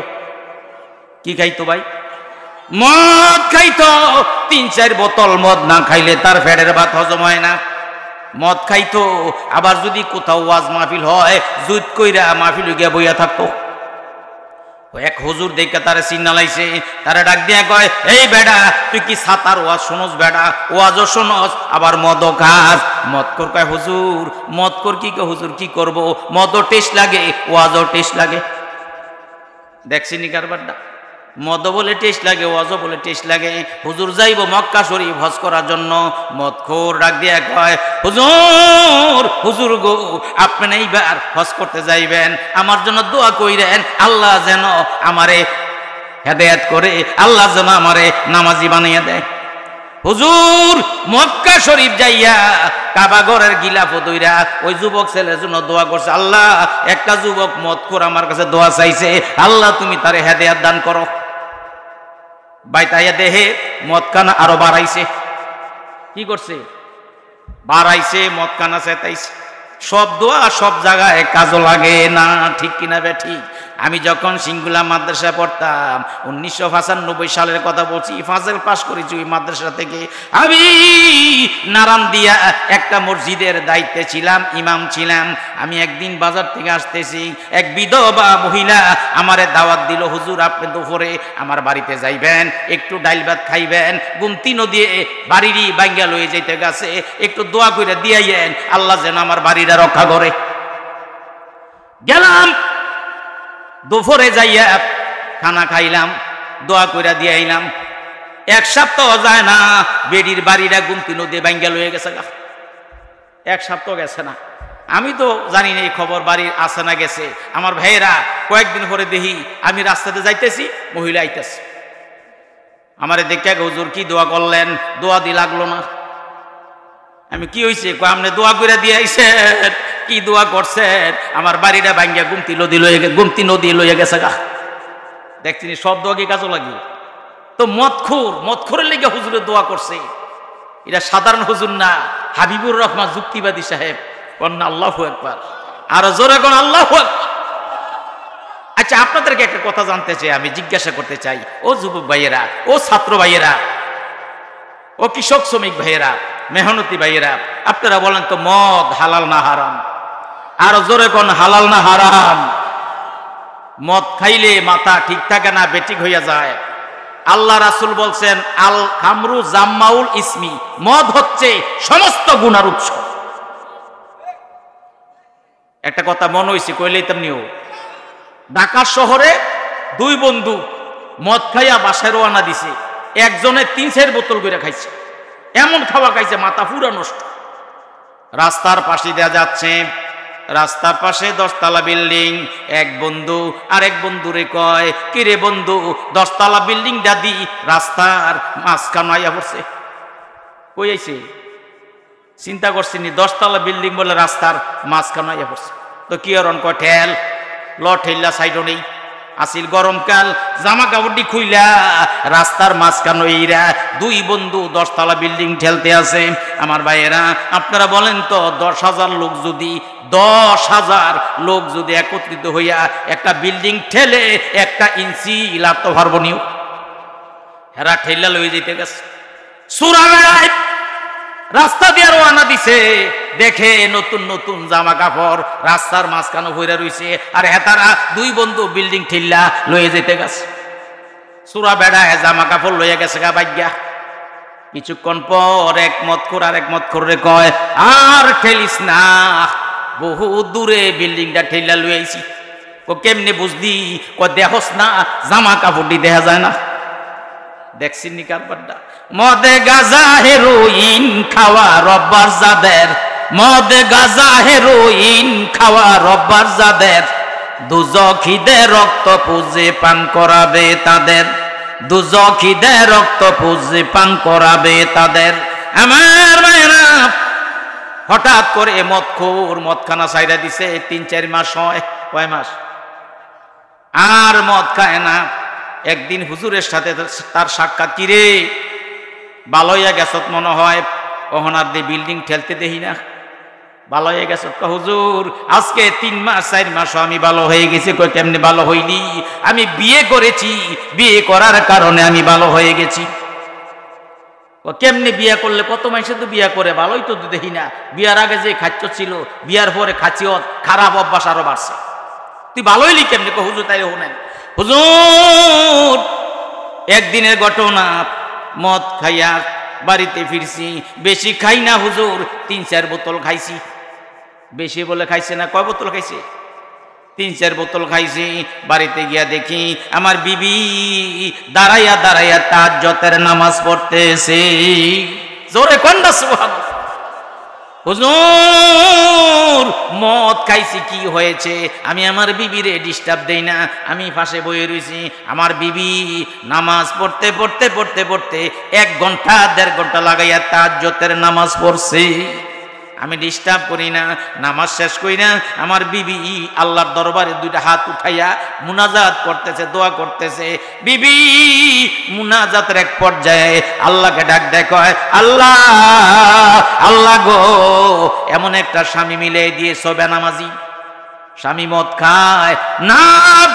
কি খাইতো ভাই? মদ খাইতো। 3-4 বোতল মদ না খাইলে তার পেটের ভাত হজম হয় না। মদ খাইতো, আবার যদি কোথাও ওয়াজ মাহফিল হয়, জুত কইরা মাহফিল গিয়া বইয়া থাকতো। এক হুজুর দেখে তারে সিগনালাইছে, তারা ডাক দিয়া কয়, এই বেডা তুই কি সাতার ওয়াজ শোনস? বেডা ওয়াজও শোনস, আবার মদও খাস। মদ কর কয়, হুজুর মদ কর কি? হুজুর কি করব, মদও টেস্ট লাগে, ওয়াজও টেস্ট লাগে। দেখছিনি কারবারটা? মদও বলে টেস্ট লাগে, ওয়াজও বলে টেস্ট লাগে। হুজুর যাইব মক্কা শরীফ হজ করার জন্য, মদখোর ডাক দিয়া কয়, হুজুর গো আপনি এইবার হজ করতে যাইবেন, আমার জন্য দোয়া কইরেন, আল্লাহ যেন আমারে হেদায়েত করে, আল্লাহ যেন আমারে নামাজি বানিয়ে দেয়। হুজুর মক্কা শরীফ যাইয়া কাবা ঘরের গিলাফ দইরা ওই যুবক ছেলের জন্য দোয়া করছে, আল্লাহ একটা যুবক মদখোর আমার কাছে দোয়া চাইছে, আল্লাহ তুমি তারে হেদায়েত দান করো। বাইতাইয়া দেহে মদখানা আরো বাড়াইছে। কি করছে? বাড়াইছে, মদখানা চেতাইছে। সব দোয়া সব জায়গায় কাজও লাগে না, ঠিক কিনা বে ঠিক? আমি যখন সিঙ্গুলা মাদ্রাসায় পড়তাম, 1995 সালের কথা বলছি, ফাজেল পাশ করেছি ওই মাদ্রাসা থেকে। আমি নারান দিয়া একটা মসজিদের দায়িত্বে ছিলাম, ইমাম ছিলাম। আমি একদিন বাজার থেকে আসতেছি, এক বিধবা মহিলা আমারে দাওয়াত দিল, হুজুর আপনি দুপুরে আমার বাড়িতে যাইবেন, একটু ডাইল ভাত খাইবেন, গুমতি নদী বাড়িরই বাঙ্গা লয়ে যাইতে গেছে, একটু দোয়া করে দিয়াইয়েন, আল্লাহ যেন আমার বাড়িটা রক্ষা করে। গেলাম, দুপুরে যাইয়া খানা খাইলাম, দোয়া কইরা দিয়ে আইলাম। 1 সপ্তাহ যায় না, বেডির বাড়িটা গুমতি নদী বাঙ্গা লয়ে গেছে। 1 সপ্তাহ গেছে না, আমি তো জানি না এই খবর বাড়ির আছে না গেছে। আমার ভাইয়েরা কয়েকদিন পরে দেখি আমি রাস্তাতে যাইতেছি, মহিলা আইতেছে, আমারে দেখে, হুজুর কি দোয়া করলেন? দোয়া দি লাগলো না। আমি কি হয়েছে? আপনি দোয়া করে দিয়ে আইছেন? কি দোয়া করছেন? আমার বাড়িটা ভাঙ্গিয়া গুমতি নদী লইয়া গেছে গা। দেখছিনি সব দোয়া কি কাজও লাগে? তো মদখোরের লেগে হুজুরে দোয়া করছে, এটা সাধারণ হুজুর না, হাবিবুর রহমান যুক্তিবাদী সাহেব। কন্যা আল্লাহু আকবার, আর জোরে কোন আল্লাহু আকবার। আচ্ছা, আপনাদেরকে একটা কথা জানতে চাই, আমি জিজ্ঞাসা করতে চাই, ও যুবক ভাইয়েরা, ও ছাত্র ভাইয়েরা, ও কৃষক শ্রমিক ভাইয়েরা, মেহনতি ভাইয়েরা, আপনারা বলেন তো মদ হালাল না হারাম? আর জোরে কোন হালাল না হারাম? মদ খাইলে মাথা ঠিক থাকে না, বেঠিক হইয়া যায়। আল্লাহ রাসূল বলছেন, আল খামরু জাম্মাউল ইসমি, মদ হচ্ছে সমস্ত গুনার উৎস। একটা কথা মনে হইছে, কইলেই তেমনিও। ঢাকা শহরে 2 বন্ধু মদ খাইয়া বাসায় রওনা দিছে, একজনে 3-4 বোতল করে খাইছে, এমন খাওয়া খাইছে মাথা পুরা নষ্ট। রাস্তার পাশে দেয়া যাচ্ছে, রাস্তার পাশে 10 তলা বিল্ডিং। এক বন্ধু আরেক বন্ধুরে কয়, কি রে বন্ধু, 10 তলা বিল্ডিং দাদি রাস্তার মাঝখানে আইয়া পড়ছে। কই আইছে? চিন্তা করছিনি, 10 তলা বিল্ডিং বলে রাস্তার মাঝখানে আইয়া পড়ছে। তো কি আর কয়, ঠেল ল, ঠেললা সাইডও নেই। আসিল গরমকাল, জামা কাপড়টি খুইলা রাস্তার মাঝখানে এইরা 2 বন্ধু 10 তলা বিল্ডিং ঠেলতে আছে। আমার ভাইয়েরা, আপনারা বলেন তো, 10,000 লোক যদি 10,000 লোক যদি একত্রিত হইয়া একটা বিল্ডিং ঠেলে 1 ইঞ্চি লাতো পারবো নিও? হেরা ঠেলা লয়ে যেতে গেছে, সুরা বেড়ায় রাস্তা দিয়ে রওনা দিছে, দেখে নতুন নতুন জামা কাপড় রাস্তার মাঝখানে হইরা রইছে, আর হেতারা 2 বন্ধু বিল্ডিং ঠেলা লয়ে যেতে গেছে। সুরা বেড়া জামা কাপড় লইয়া গেছে গা বাইগা। কিছুক্ষণ পর এক মতখোর আর এক মতখোরে কয়, আর ঠেলিস না, বহু দূরে বিল্ডিংটা ঠেলা লই আইছি। ও কেমনে বুঝলি? ক দেখস না জামা কাপড়টি দেখা যায় না। দেখছিস নি কারবারটা? মদে গাজা হেরোইন খাওয়া রব্বার যাদের, মদে গাজা হেরোইন খাওয়া রব্বার যাদের, দুজখিদের রক্ত পুজে পান করাবে তাদের, দুজখিদের রক্ত পুজে পান করাবে তাদের। আমার ভাইরা, হঠাৎ করে মদখোর মদখানা ছাইরা দিছে। 3-4 মাস হয়, কয় মাস আর মদ খায় না। একদিন হুজুরের সাথে তার সাক্ষাৎ, কিরে ভালো হইয়া গেছত মনে হয়, ওহনার দিয়ে বিল্ডিং ঠেলতে দেখি না, ভালো হয়ে গেছ? হুজুর আজকে 3 মাস 4 মাস আমি ভালো হয়ে গেছি। কই কেমনে ভালো হইলি? আমি বিয়ে করেছি, বিয়ে করার কারণে আমি ভালো হয়ে গেছি। কেমনে বিয়ে করলে? কত মাসে তো বিয়ে করে, ভালোই তো দেখি না। বিয়ার আগে যে খাচ্ছ ছিল, বিয়ার পরে খাচ্ছিয়ত খারাপ অভ্যাস আরো বাড়ছে। তুই ভালো হইলি কেমনে? হুজুর তাই হোনেন। হুজুর একদিনের ঘটনা, মদ খাইয়া বাড়িতে ফিরছি। বেশি খাই না হুজুর, 3-4 বোতল খাইছি। বেশি বলে খাইছে না, কয় বোতল খাইছে? 3-4 বোতল খাইছি। বাড়িতে গিয়া দেখি আমার বিবি দাঁড়াইয়া দাঁড়াইয়া তাহাজ্জুদের নামাজ পড়তেছে। জোরে কন্যা সুবহানাল্লাহ। হুজুর মদ খাইছি, কি হয়েছে? আমি আমার বিবিরে ডিস্টার্ব দেই না, আমি পাশে বসে রইছি। আমার বিবি নামাজ পড়তে পড়তে পড়তে পড়তে 1 ঘন্টা 1.5 ঘন্টা লাগাইয়া তাহাজ্জুদের নামাজ পড়ছে। আমি ডিস্টার্ব করি না, নামাজ শেষ করি না। আমার বিবি আল্লাহর দরবারে 2টা হাত উঠাইয়া মুনাজাত করতেছে, দোয়া করতেছে। বিবি মুনাজাতের এক পর্যায়ে আল্লাহকে ডাক দেয়, কয় আল্লাহ আল্লাহ গো, এমন একটা স্বামী মিলে দিয়েছ বেনামাজি। স্বামী মদ খায়, না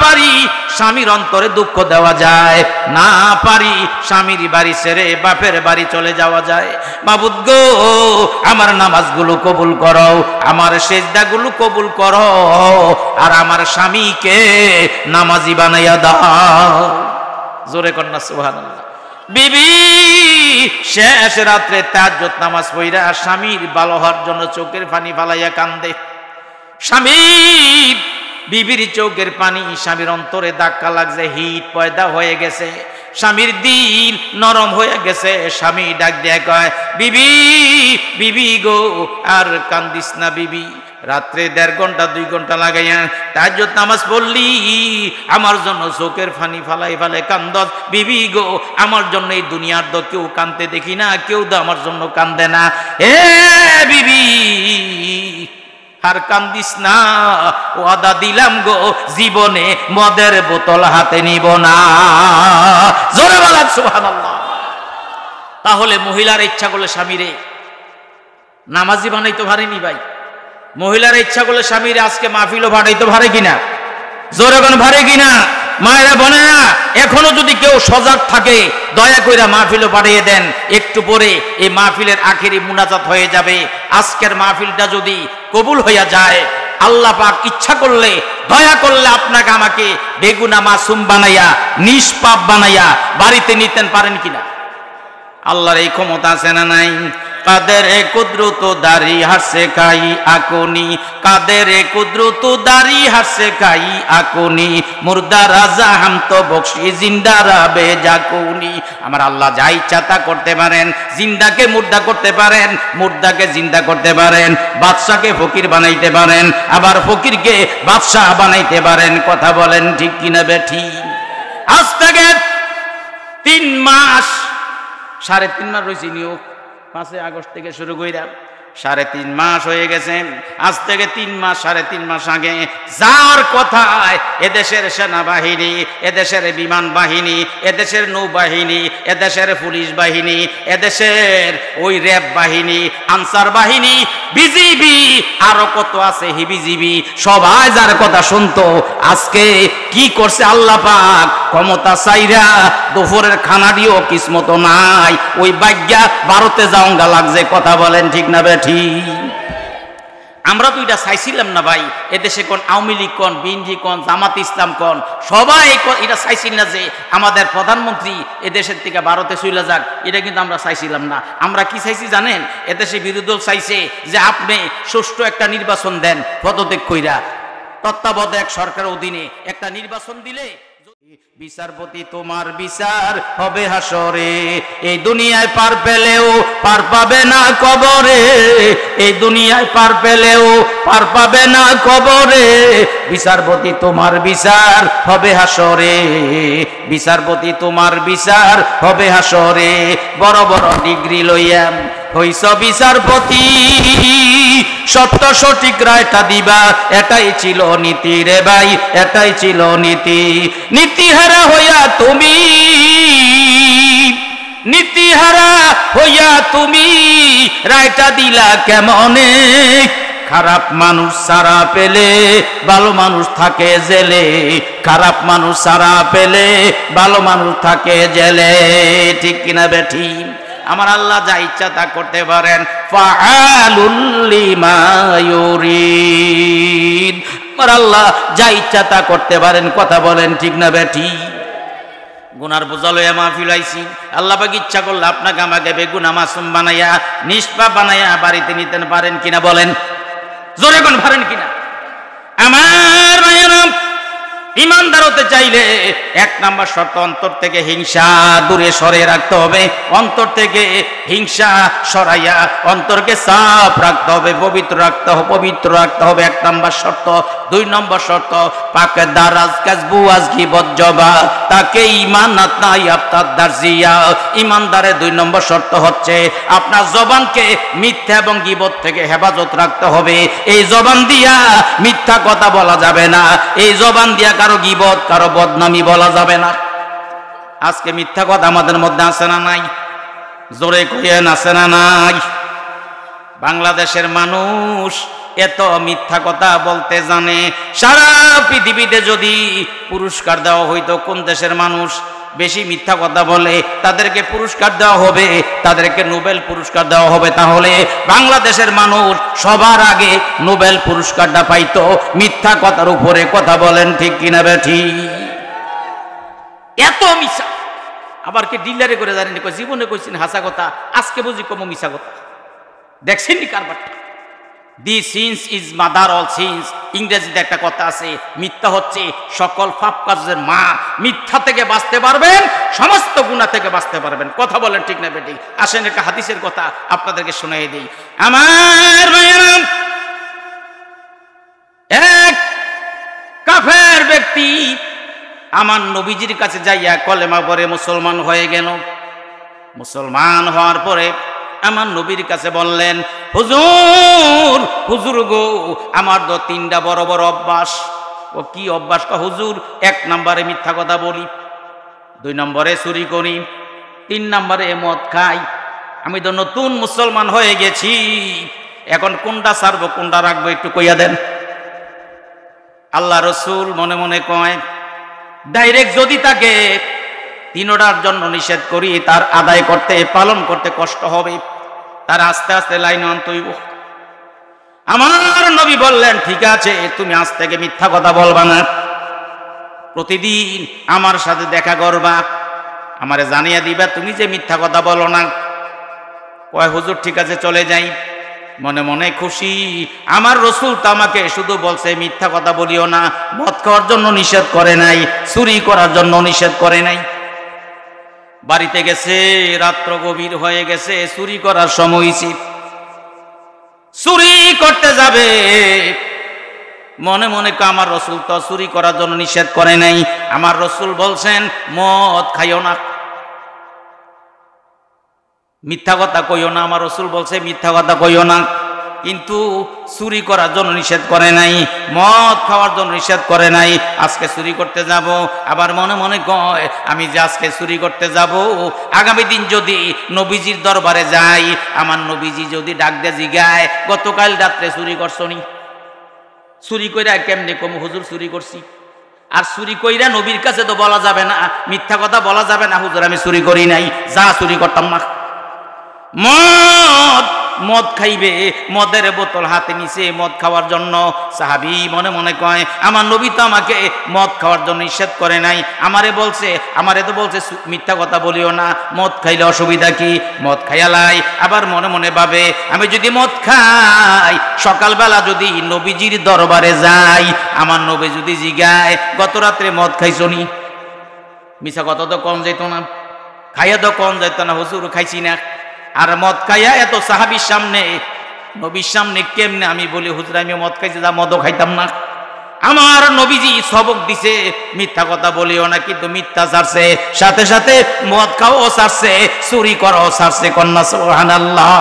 পারি স্বামীর অন্তরে দুঃখ দেওয়া যায়, না পারি স্বামীর বাড়ি ছেড়ে বাপের বাড়ি চলে যাওয়া যায়। মাবুদ গো, আমার নামাজগুলো কবুল করো, আমার সেজদাগুলো কবুল করো, আর আমার স্বামীকে নামাজি বানাইয়া দাও। জোরে কন্যা সুবহানাল্লাহ। বিবি শেষ রাত্রে তাহাজ্জুদ নামাজ পড়া স্বামীর ভালো হওয়ার জন্য চোখের পানি ফালাইয়া কান্দে। স্বামীর বিবির চোখের পানি স্বামীর অন্তরে ধাক্কা লাগছে, হিট পয়দা হয়ে গেছে, স্বামীর দিল নরম হয়ে গেছে। স্বামী ডাক দিয়ে কয়, বিবি বিবি গো, আর কান্দিস না বিবি। রাত্রে 1.5 ঘন্টা 2 ঘন্টা লাগাইয়া তাহাজ্জুদ নামাজ পড়লি, আমার জন্য চোখের পানি ফালাই ফালাই কান্দস। বিবি গো, আমার জন্য এই দুনিয়ার তো কেউ কান্দতে দেখি না, কেউ তো আমার জন্য কান্দে না। এ বিবি আর কান্দিস না, ওয়াদা দিলাম গো, জীবনে মদের বোতল হাতে নিব না। জোরে বলেন সুবহানাল্লাহ। তাহলে মহিলার ইচ্ছা করলে স্বামীরে নামাজি বানাইতে পারেনি ভাই? মহিলার ইচ্ছা করলে স্বামীরে আজকে মাহফিলও বানাইতে পারে কিনা? জোরে কোন পারে কিনা? মায়েরা বোনেরা, এখনো যদি কেউ সজাগ থাকে দয়া কইরা মাহফিলও পাঠিয়ে দেন। একটু পরে এই মাহফিলের আখেরি মুনাজাত হয়ে যাবে। আজকের মাহফিলটা যদি কবুল হইয়া যায়, আল্লাহ পাক ইচ্ছা করলে দয়া করলে আপনাকে আমাকে বেগুনা মাসুম বানাইয়া নিষ্পাপ বানাইয়া বাড়িতে নিতেন, পারেন কিনা? আল্লাহর এই ক্ষমতা আছে না নাই? কাদের কুদরত দাড়ি হাসে খাই আকনি, কাদের কুদরত দাড়ি হাসে খাই আকনি, মুর্দা রাজা হাম তো বকশি জিন্দারা বেজাকুনি। আমার আল্লাহ যা ইচ্ছা তা করতে পারেন। জিন্দাকে মুর্দা করতে পারেন, মুর্দাকে জিন্দা করতে পারেন, বাদশাকে ফকির বানাইতে পারেন, আবার ফকিরকে বাদশাহ বানাইতে পারেন। কথা বলেন ঠিক কিনা বেঠি? আজ থেকে 3 মাস 3.5 মাস রয়েছে নিয়োগ, 5 আগস্ট থেকে শুরু কইরা 3.5 মাস হয়ে গেছে। আজ থেকে 3 মাস 3.5 মাস আগে যার কথায় এদেশের সেনাবাহিনী, এদেশের বিমান বাহিনী, এদেশের নৌবাহিনী, এদেশের পুলিশ বাহিনী, এদেশের ওই র্যাব বাহিনী, আনসার বাহিনী, বিজিবি, আরো কত আছে হিবিজিবি, সবাই যার কথা শুনতো, আজকে কি করছে আল্লাহ পাক? ক্ষমতা চাইরা দুপুরের খানাটিও কিসমত নাই, ওই বাগ্যা ভারতে যাওঙ্গা লাগছে। কথা বলেন ঠিক না বেঠি? আমরা তো এটা চাইছিলাম না ভাই, এদেশে কোন আওয়ামী লীগ কোন, বিএনপি কোন, জামাত ইসলাম কোন, সবাই এটা চাইছি না যে আমাদের প্রধানমন্ত্রী এদেশের থেকে ভারতে চলে যাক, এটা কিন্তু আমরা চাইছিলাম না। আমরা কি চাইছি জানেন? এদেশে বিরোধী দল চাইছে যে আপনি সুষ্ঠু একটা নির্বাচন দেন, পদত্যাগ কইরা তত্ত্বাবধায়ক সরকারের অধীনে একটা নির্বাচন দিলে বিচারপতি তোমার বিচার হবে হাসরে, এই দুনিয়ায় পার পেলেও পার পাবে না কবরে, এই দুনিয়ায় পার পেলেও পার পাবে না কবরে, বিচারপতি তোমার বিচার হবে হাসরে, বিচারপতি তোমার বিচার হবে হাসরে। বড় বড় ডিগ্রি লইয়া হইছ বিচারপতি, সত্য সঠিক রায়টা দিবা, এটাই ছিল নীতি রে ভাই, এটাই ছিল নীতি। নীতিহারা হইয়া তুমি, নীতিহারা হইয়া তুমি রায়টা দিলা কেমনে? খারাপ মানুষ সারা পেলে ভালো মানুষ থাকে জেলে, খারাপ মানুষ সারা পেলে ভালো মানুষ থাকে জেলে, ঠিক কিনা বেঠি? আমার আল্লাহ যা ইচ্ছা তা করতে পারেন, ফাআলুল লিমা ইউরিদ। আমার আল্লাহ যা ইচ্ছা তা করতে পারেন, কথা বলেন ঠিক না বেঠি? গুনার বোঝা লইয়া মাহফিল আইছি, আল্লাহ পাক ইচ্ছা করলে আপনাকে আমাকে বেগুনা মাসুম বানাইয়া নিষ্পাপ বানাইয়া বাড়িতে নিতে পারেন কিনা বলেন? জোরে কোন পারেন কিনা? আমার ভাইয়েরা, ইমানদার হতে চাইলে এক নাম্বার শর্ত অন্তর থেকে হিংসা দূরে সরিয়ে রাখতে হবে। অন্তর থেকে হিংসা সরাইয়া অন্তরকে সাফ রাখতে হবে, পবিত্র রাখতে হবে, পবিত্র রাখতে হবে, এক নাম্বার শর্ত। দুই নম্বর শর্ত, পাকে দারাজ কাজবু আজকি বজ্জবা তাকে ইমানাত নাই আফতার দারজিয়া। ইমানদারের দুই নম্বর শর্ত হচ্ছে আপনার জবানকে মিথ্যা এবং গীবত থেকে হেফাজত রাখতে হবে। এই জবান দিয়া মিথ্যা কথা বলা যাবে না, এই জবান দিয়া কারো গীবত কারো বদনামি বলা যাবে না। আজকে মিথ্যা কথা আমাদের মধ্যে আছে না নাই? জোরে কইয়েন আছে না নাই? বাংলাদেশের মানুষ এত মিথ্যা কথা বলতে জানে। সারা পৃথিবীতে যদি পুরস্কার দেওয়া হইতো কোন দেশের মানুষ বেশি মিথ্যা কথা বলে তাদেরকে পুরস্কার দেওয়া হবে, তাদেরকে নোবেল পুরস্কার দেওয়া হবে, তাহলে বাংলাদেশের মানুষ সবার আগে নোবেল পুরস্কারটা পাইতো মিথ্যা কথার উপরে। কথা বলেন ঠিক কিনা বেঠি? এত মিথ্যা, আবার কি ডিলারে করে জানেন, জীবনে কইছেন হাসা কথা, আজকে বুঝি কম মিথ্যা কথা। দেখছেন নি কারবারটা? The sins is mother all sins. ইংরেজিতে একটা কথা আছে, মিথ্যা হচ্ছে সকল পাপ কাজের মা। মিথ্যা থেকে বাঁচতে পারবেন, সমস্ত গুনাহ থেকে বাঁচতে পারবেন। কথা বলেন ঠিক না বেটি? আসেন একটা হাদিসের কথা আপনাদেরকে শুনিয়ে দিই। আমার ভাইয়েরা, এক কাফের ব্যক্তি আমার নবীজির কাছে যাইয়া কলেমা পড়ে মুসলমান হয়ে গেল। মুসলমান হওয়ার পরে আমার নবীর কাছে বললেন, হুজুর, হুজুর গো, আমার তো তিনটা বড় বড় অভ্যাস। ও কি অভ্যাস? হুজুর, এক নম্বরে মিথ্যা কথা বলি, দুই নম্বরে চুরি করি, তিন নম্বরে মদ খাই। আমি তো নতুন মুসলমান হয়ে গেছি, এখন কোনটা ছাড়বো কোনটা রাখবো একটু কইয়া দেন। আল্লাহ রসুল মনে মনে কয়, ডাইরেক্ট যদি তাকে তিনটার জন্য নিষেধ করি তার আদায় করতে পালন করতে কষ্ট হবে, তার আস্তে আস্তে লাইন আনতেইব। আমার নবী বললেন, ঠিক আছে, তুমি আজ থেকে মিথ্যা কথা বলবা না, প্রতিদিন আমার সাথে দেখা করবা, আমারে জানিয়ে দিবা তুমি যে মিথ্যা কথা বলো না। কয় হুজুর ঠিক আছে চলে যাই। মনে মনে খুশি, আমার রসুল তো আমাকে শুধু বলছে মিথ্যা কথা বলিও না, মদ খাওয়ার জন্য নিষেধ করে নাই, চুরি করার জন্য নিষেধ করে নাই। বাড়িতে গেছে, রাত্র গভীর হয়ে গেছে, চুরি করার সময় হয়েছে, চুরি করতে যাবে। মনে মনে আমার রসুল তো চুরি করার জন্য নিষেধ করে নাই, আমার রসুল বলছেন মদ খাইও না, মিথ্যা কথা কইও না। আমার রসুল বলছে মিথ্যা কথা কইও না, কিন্তু চুরি করার জন্য নিষেধ করে নাই, মদ খাওয়ার জন্য নিষেধ করে নাই। আজকে চুরি করতে যাব, আবার মনে মনে কয় আমি যে আজকে চুরি করতে যাব, আগামী দিন যদি নবীজির দরবারে যাই, আমার নবীজি যদি ডাক দিয়ে জিগায় গতকাল রাত্রে চুরি করছনি, চুরি কইরা কেমনে কম হুজুর চুরি করছি। আর চুরি কইরা নবীর কাছে তো বলা যাবে না, মিথ্যা কথা বলা যাবে না, হুজুর আমি চুরি করি নাই, যা চুরি করতাম না। মদ মদ খাইবে, মদের বোতল হাতে নিছে মদ খাওয়ার জন্য। সাহাবী মনে মনে কয়, আমার নবী তো আমাকে মদ খাওয়ার জন্য নিষেধ করে নাই, আমারে তো বলছে মিথ্যা কথা বলিও না, মদ খাইলে অসুবিধা কি? মদ খাইয়ালাই। আবার মনে মনে ভাবে, আমি যদি মদ খাই, সকালবেলা যদি নবীজির দরবারে যাই, আমার নবী যদি জিগায় গত রাত্রে মদ খাইছনি, মিছা কথা তো কম যেত না, খাইয়া তো কম যেত না, হুজুর খাইছি না। আর মদ খাইয়া এত সাহাবীর সামনে, নবীর সামনে কেমনে আমি বলি হুজুর আমি মদ খাইছি, যা মদও খাইতাম না। আমার নবীজি সবক দিছে, মিথ্যা কথা বলিও না, কিন্তু মিথ্যা ছাড়ছে, সাথে সাথে মদ খাওয়াও ছাড়ছে, চুরি করাও ছাড়ছে। কন্যা সুবহানাল্লাহ।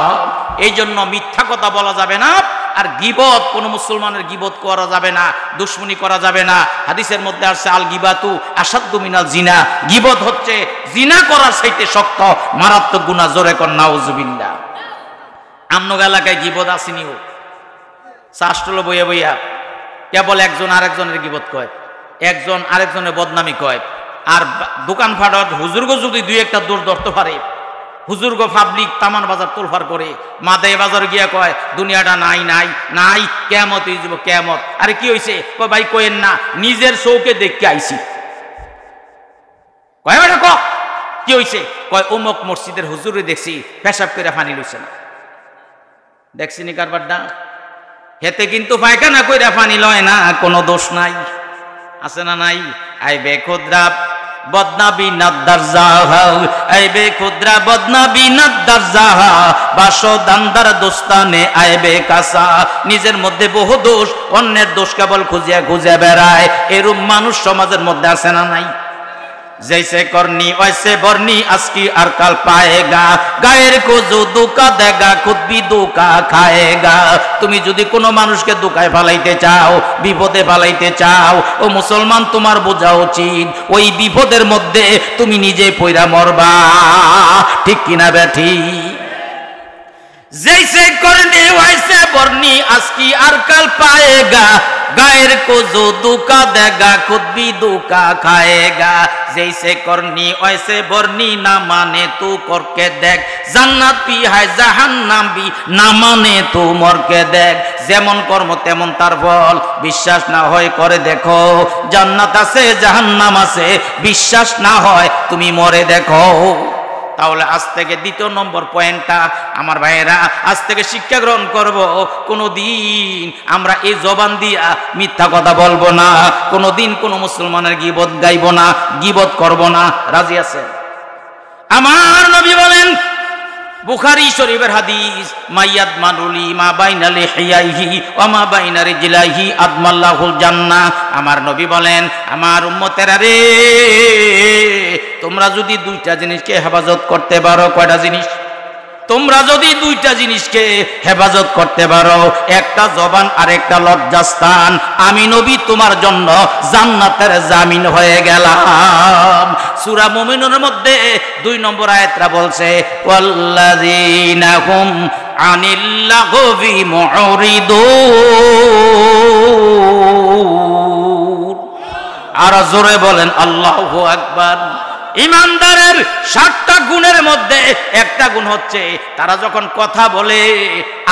এই জন্য মিথ্যা কথা বলা যাবে না, আর গীবত, কোন মুসলমানের গীবত করা যাবে না, দুশমনি করা যাবে না। হাদিসের মধ্যে আসছে আল গীবাতু আসাদ্দু মিনাল জিনা, গীবত হচ্ছে জিনা করার চাইতে শক্ত মারাত্মক গুনাহ। জোরে কর নাউজুবিল্লাহ। আমনগ এলাকায় গীবত আসেনিও, শাস্ত্র বইয়া বইয়া কেবল একজন আরেকজনের গীবত কয়, একজন আরেকজনের বদনামি কয়। আর দোকান ফাটার হুজুরগো যদি দুই একটা দূর ধরতে পারে, হুজুরগো পাবলিক তামান বাজার তোলফার করে, মাদে বাজার গিয়া কয় দুনিয়াটা নাই নাই নাই, কেয়ামত হয়ে যাব কেয়ামত। আরে কি হয়েছে? কয় ভাই কয়েন না, নিজের চৌকে দেখতে আইছি। কয় বেটা ক কি হয়েছে? কয় অমুক মসজিদের হুজুরে দেখছি পেশাব করে পানি লইছে না। দেখছি নি কারবারটা? হেতে কিন্তু পায়খানা কইরা পানি লয় না, কোনো দোষ নাই, আছে না নাই? আইবে খুদরা বদনাবি নাদ্দার জাহা, আইবে খুদরা বদনাবি নাদ্দার জাহা, বাসো দান্দার দোস্তানে আইবে কাসা। নিজের মধ্যে বহু দোষ, অন্যের দোষ কেবল খুঁজিয়া খুঁজিয়া বেড়ায়, এরূপ মানুষ সমাজের মধ্যে আছে না নাই? जैसे करनी वैसे बरनी आजकी और कल पाएगा, गायर को जो धोखा देगा खुद भी धोखा खाएगा। তুমি যদি কোনো মানুষকে ধোঁকায় ফেলাইতে চাও, বিপদে ফেলাইতে চাও, ও মুসলমান তোমার বোঝা উচিত ওই বিপদের মধ্যে তুমি নিজে পয়রা মরবা। ঠিক কিনা বেঠি? जैसे करनी वैसे बरनी आजकी और कल पाएगा, गायर को जो धोखा देगा खुद भी धोखा खाएगा। जैसे करनी वैसे बरनी, ना माने तू करके देख, जन्नत भी है जहन्नाम भी, ना माने तू मर के देख। যেমন কর্ম তেমন তার ফল, বিশ্বাস না হয় করে দেখো, জান্নাত আছে জাহান্নাম আছে, বিশ্বাস না হয় তুমি মরে দেখো। তাহলে আজ থেকে দ্বিতীয় নম্বর পয়েন্টটা আমার ভাইয়েরা, আজ থেকে শিক্ষা গ্রহণ করব, কোনোদিন আমরা এই জবান দিয়া মিথ্যা কথা বলবো না, কোনোদিন কোনো মুসলমানের গীবত গাইব না, গীবত করব না। রাজি আছেন? আমার নবী বলেন, বুখারী শরীফের হাদিস, মাইয়াদ মানুলি মা বাইনা লিহিয়াইহি ওয়া মা বাইনা রিজলাইহি আদমাল্লাহুল জান্নাহ। আমার নবী বলেন, আমার উম্মতেরা রে, তোমরা যদি দুইটা জিনিসকে হেফাজত করতে পারো, কয়টা জিনিস? তোমরা যদি দুইটা জিনিসকে হেফাজত করতে পারো, একটা জবান আর একটা লজ্জাস্থান, আমি নবী তোমার জন্য জান্নাতের জামিন হয়ে গেলাম। সূরা মুমিনুনের মধ্যে 2 নম্বর আয়াতটা বলছে, ওয়াল্লাযীনা হুম আনিল লাগবি মুরিদুন। আর জোরে বলেন আল্লাহু আকবার। ইমানদারের 7টা গুণের মধ্যে একটা গুণ হচ্ছে, তারা যখন কথা বলে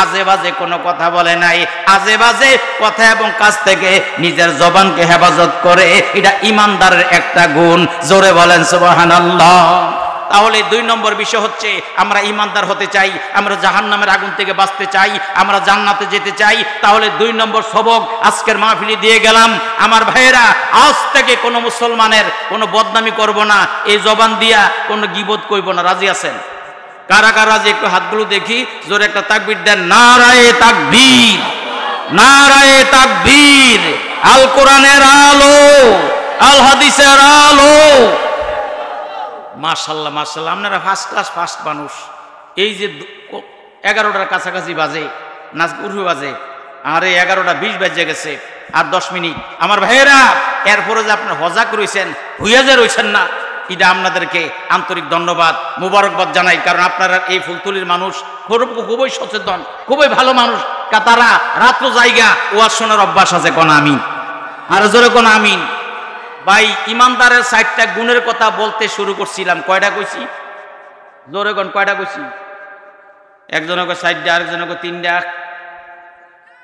আজে বাজে কোনো কথা বলে নাই, আজে বাজে কথা এবং কাজ থেকে নিজের জবানকে হেফাজত করে, এটা ইমানদারের একটা গুণ। জোরে বলেন সুবহানাল্লাহ। তাহলে 2 নম্বর বিষয় হচ্ছে, আমরা ইমানদার হতে চাই, আমরা জাহান্নামের আগুন থেকে বাঁচতে চাই, আমরা জান্নাতে যেতে চাই। তাহলে 2 নম্বর সবক আজকের মাহফিলে দিয়ে গেলাম। আমার ভাইয়েরা, আজ থেকে কোনো মুসলমানের কোনো বদনামি করব না, এই জবান দিয়া কোনো গীবত করব না। রাজি আছেন? কারা কারা রাজি? একটু হাতগুলো দেখি, জোরে একটা তাকবীর দেন। নারায়ে তাকবীর, নারায়ে তাকবীর। আল কোরআনের আলো, আল হাদিসের আলো। মাশাআল্লাহ মাশাআল্লাহ, আপনারা ফার্স্ট ক্লাস ফার্স্ট মানুষ। এই যে 11টার কাছাকাছি বাজে, নাচ উঠে বাজে, আরে 11টা 20 বাজে গেছে, আর 10 মিনিট। আমার ভাইয়েরা, এরপরে যে আপনার হজাক রয়েছেন, হইয়া যে রয়েছেন না, এটা আপনাদেরকে আন্তরিক ধন্যবাদ মুবারকবাদ জানাই। কারণ আপনারা এই ফুলতলির মানুষ খুবই সচেতন, খুবই ভালো মানুষ। তারা রাত্র জায়গা ওয়াজ শোনার অভ্যাস আছে। কোন আমিন? আর জোরে কোন আমিন? ভাই, ইমানদারের 60টা গুণের কথা বলতে শুরু করছিলাম, কয়টা কইছি? জোরে কোন কয়টা কইছি? একজনে কয় 4টা, আরেকজনে কয় 3টা,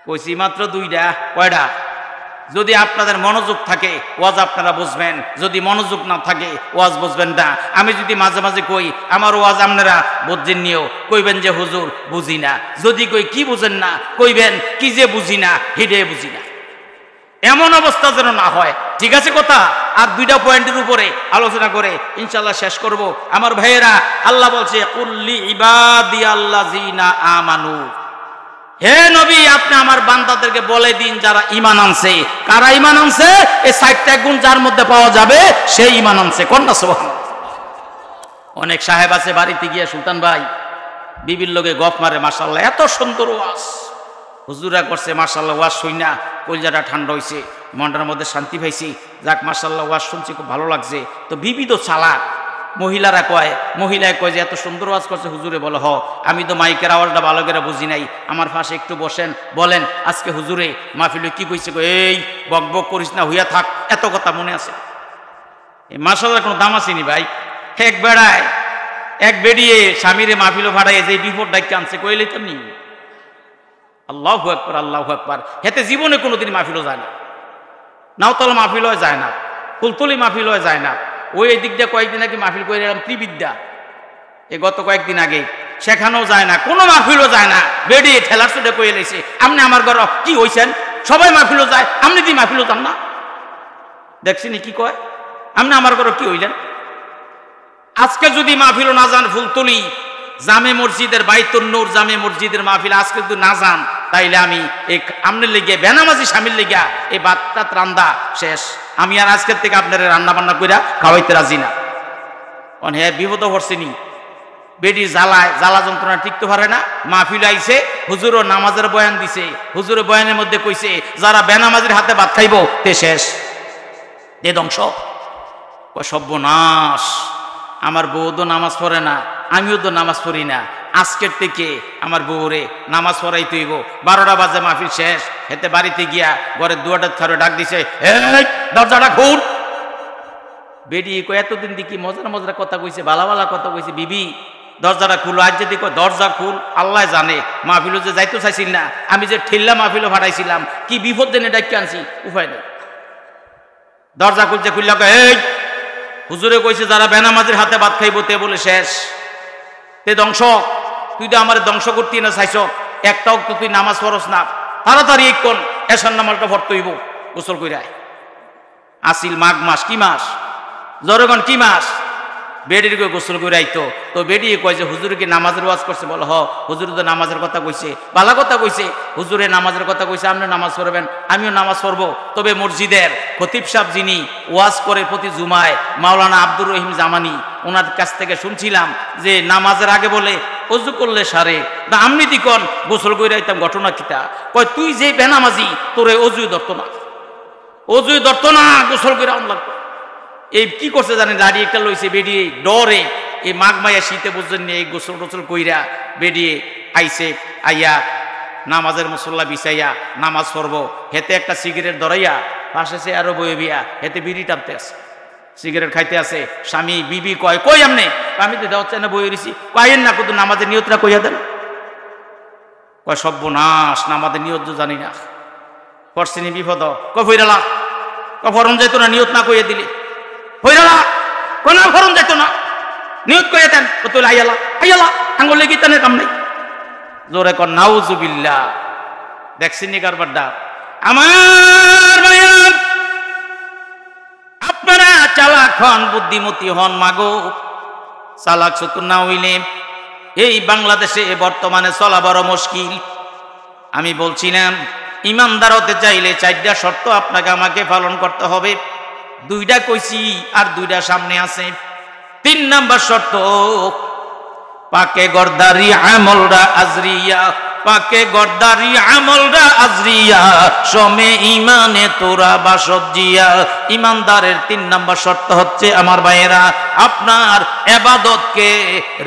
কইছি মাত্র 2টা। কয়টা? যদি আপনাদের মনোযোগ থাকে ওয়াজ আপনারা বুঝবেন, যদি মনোযোগ না থাকে ওয়াজ বুঝবেন না। আমি যদি মাঝে মাঝে কই আমার ওয়াজ আপনারা বুঝছেন নিও, কইবেন যে হুজুর বুঝি না। যদি কই কি বুঝেন না, কইবেন কি যে বুঝি না, হিডে বুঝি না। এমন অবস্থা যেন না হয়, ঠিক আছে কথা? আর 2টা পয়েন্টের উপরে আলোচনা করে ইনশাআল্লাহ শেষ করব। আমার ভাইয়েরা, আল্লাহ বলছে কুল্লি ইবাদিয়াল্লাযিনা আমানু, হে নবী আপনি আমার বান্দাদেরকে বলে দিন যারা ঈমান আনছে। কারা ঈমান আনছে? এই 4টা গুণ যার মধ্যে পাওয়া যাবে সেই ঈমান আনছে। কন্যা সুবহানাল্লাহ। অনেক সাহেব আছে বাড়িতে গিয়ে সুলতান ভাই বিবির লগে গপ মারে, মাশাআল্লাহ এত সুন্দর ওয়াজ হুজুরা করছে, মাশাআল্লাহ ওয়াজ শুইনা কলজাটা ঠান্ডা হইছে, মনটার মধ্যে শান্তি পাইছি। যাক মাশাআল্লাহ ওয়াজ শুনছি, খুব ভালো লাগছে। তো বিবি তো চালাক, মহিলায় কয় যে এত সুন্দর ওয়াজ করছে হুজুরে। বলে হ, আমি তো মাইকের আওয়াজটা ভালো করে বুঝি নাই, আমার পাশে একটু বসেন, বলেন আজকে হুজুরে মাহফিলে কি কইছে। এই বক বক করিস না, হইয়া থাক, এত কথা মনে আছে। এই মাশাআল্লাহ কোনো দাম আসেনি ভাই। এক বেড়ায় এক বেড়িয়ে স্বামীরে মাহফিলও ভাড়াইয়ে যে বিপদ ডাইকে আনছে, কইলে তো নি আল্লাহু আকবার, আল্লাহু আকবার। হেতে জীবনে কোনোদিন মাহফিলও যায় না, নাওতলা মাহফিলও যায় না, ফুলতলি মাহফিলও যায় না। ওই দিক দিয়ে কয়েকদিন আগে মাহফিল করে এলাম ত্রিবিদ্যা, এই গত কয়েকদিন আগে, সেখানেও যায় না, কোনো মাহফিলও যায় না। বেড়িয়ে ঠেলার চোটে কয়ে লেছে আপনি আমার ঘর কি হইছেন, সবাই মাহফিলও যায়, আপনি কি মাহফিলও যান না? দেখছিনি কি কয়, আপনি আমার ঘর কি হইলেন? আজকে যদি মাহফিলও না যান, ফুলতলি জামে মসজিদের বাইতুন নূর জামে মসজিদের মাহফিল আজকে যদি না যান, তাইলে আমি এই আমনের লেগে বেনামাজি স্বামীর লেগা এই বাতটা রান্দা শেষ। আমি আর আজকের থেকে আপনার রান্না বান্না কইরা খাওয়াইতে রাজি না। হ্যাঁ বিপদ হরছিনি, বেডির জ্বালা যন্ত্রণা টিকতে পারে না। মাহফিল আইছে, হুজুরও নামাজের বয়ান দিছে, হুজুরের বয়ানের মধ্যে কইছে যারা বেনামাজির হাতে ভাত খাইব তে শেষ, তে ধ্বংস। সর্বনাশ, আমার বউ তো নামাজ পড়ে না, আমিও তো নামাজ পড়ি না, আজকের থেকে আমার বউরে নামাজ পড়াইতে হইব। 12টা বাজে মাহফিল শেষ, হেতে বাড়িতে গিয়া ঘরের দুয়ারটা ছাড়ে ডাক দিছে, দরজাটা খুল। বেরিয়ে কয় এতদিন দেখি মজার মজার কথা কইছে, বালা বালা কথা কইছে, বিবি দরজাটা খুলো। আজ যদি কয় দরজা খুল, আল্লাহ জানে মাহফিলও যে যাইতে চাইছিল না, আমি যে ঠেল্লা মাহফিলও ভাড়াইছিলাম, কি বিপদ জেনে ডাকি আনছি, উপায় নেই। দরজা খুলছে, খুললা কয় এই হুজুরে কইছে যারা বেনামাজির হাতে ভাত খাইব তে বলে শেষ, তে ধ্বংস। তুই তো আমার ধ্বংস করতে না চাইছ, একটাও তো তুই নামাজ পড়স না, তাড়াতাড়ি কোন এসার নামাজটা ভর্ত হইব, গোসল কইরায়। আসিল মাঘ মাস, কি মাস জরগণ, কি মাস? বেডির কই গোসল করে আইতো। তো বেডিয়ে কয় যে হুজুরকে নামাজের ওয়াজ করছে। বলো হ, হুজুর তো নামাজের কথা কইছে, ভালো কথা কইছে, হুজুরে নামাজের কথা কইছে, আপনি নামাজ পড়বেন, আমিও নামাজ পড়বো। তবে মসজিদের খতিব সাহেব যিনি ওয়াজ করে প্রতি জুমায়, মাওলানা আব্দুর রহিম জামানি, ওনার কাছ থেকে শুনছিলাম যে নামাজের আগে বলে অজু করলে সারে না, আমনি দিকন গোসল করে আইতাম। ঘটনা কিটা? কয় তুই যে বেনামাজি, তোরে অজুই ধরতো না, অজুই ধরতো না, গোসল করে আম লাগতো। এই কি করছে জানেন, লাড়ি একটা লইছে, বেরিয়ে ডরে এই মাঘ মাইয়া শীতে বুঝছেন নিয়ে এই গোসল টোসল কইরা বেরিয়ে আইছে। আইয়া নামাজের মুসল্লা বিছাইয়া নামাজ পড়ব, হেতে একটা সিগারেট ধরাইয়া পাশে আরো বয়ে বিয়া, হেতে বিড়ি টানতে আছে, সিগারেট খাইতে আছে। স্বামী বিবি কয় কই আমনে, আমি তো দেওয়া চাই না, বয়ে রয়েছি। কয়েন না, কিন্তু নামাজের নিয়তটা কইয়া দেন। কয় সর্বনাশ, নামাজের নিয়ত জানি না, পড়ছিনি বিপদ। কয় ফইরালা, কয় ফরম যাইতো না, নিয়ত না কইয়া দিলে হইরালা, কোন ফরম যাইতো না, নিয়ত কইয়া দেন। তুই আইয়ালা আইয়ালা আঙ্গুল লেগে তেনের কাম নাই। জোরে কর নাউজুবিল্লাহ। দেখছিনি কারবারটা? আমার ভাইয়া, আপনারা চালাক হন, বুদ্ধিমতী হন, মাগো চালাক চতুর না হইলে এই বাংলাদেশে বর্তমানে চলা বড় মুশকিল। আমি বলছিলাম ইমানদার হতে চাইলে 4টা শর্ত আপনাকে আমাকে পালন করতে হবে। 2টা কইছি আর 2টা সামনে আছে। 3 নাম্বার শর্ত, পাকে গর্দারি আমলরা আজরিয়া, পাকে গর্দারি আমলরা আজরিয়া, সমে ইমানে তোরা বাসজিয়া। ইমানদারের 3 নাম্বার শর্ত হচ্ছে আমার ভাইয়েরা, আপনার ইবাদতকে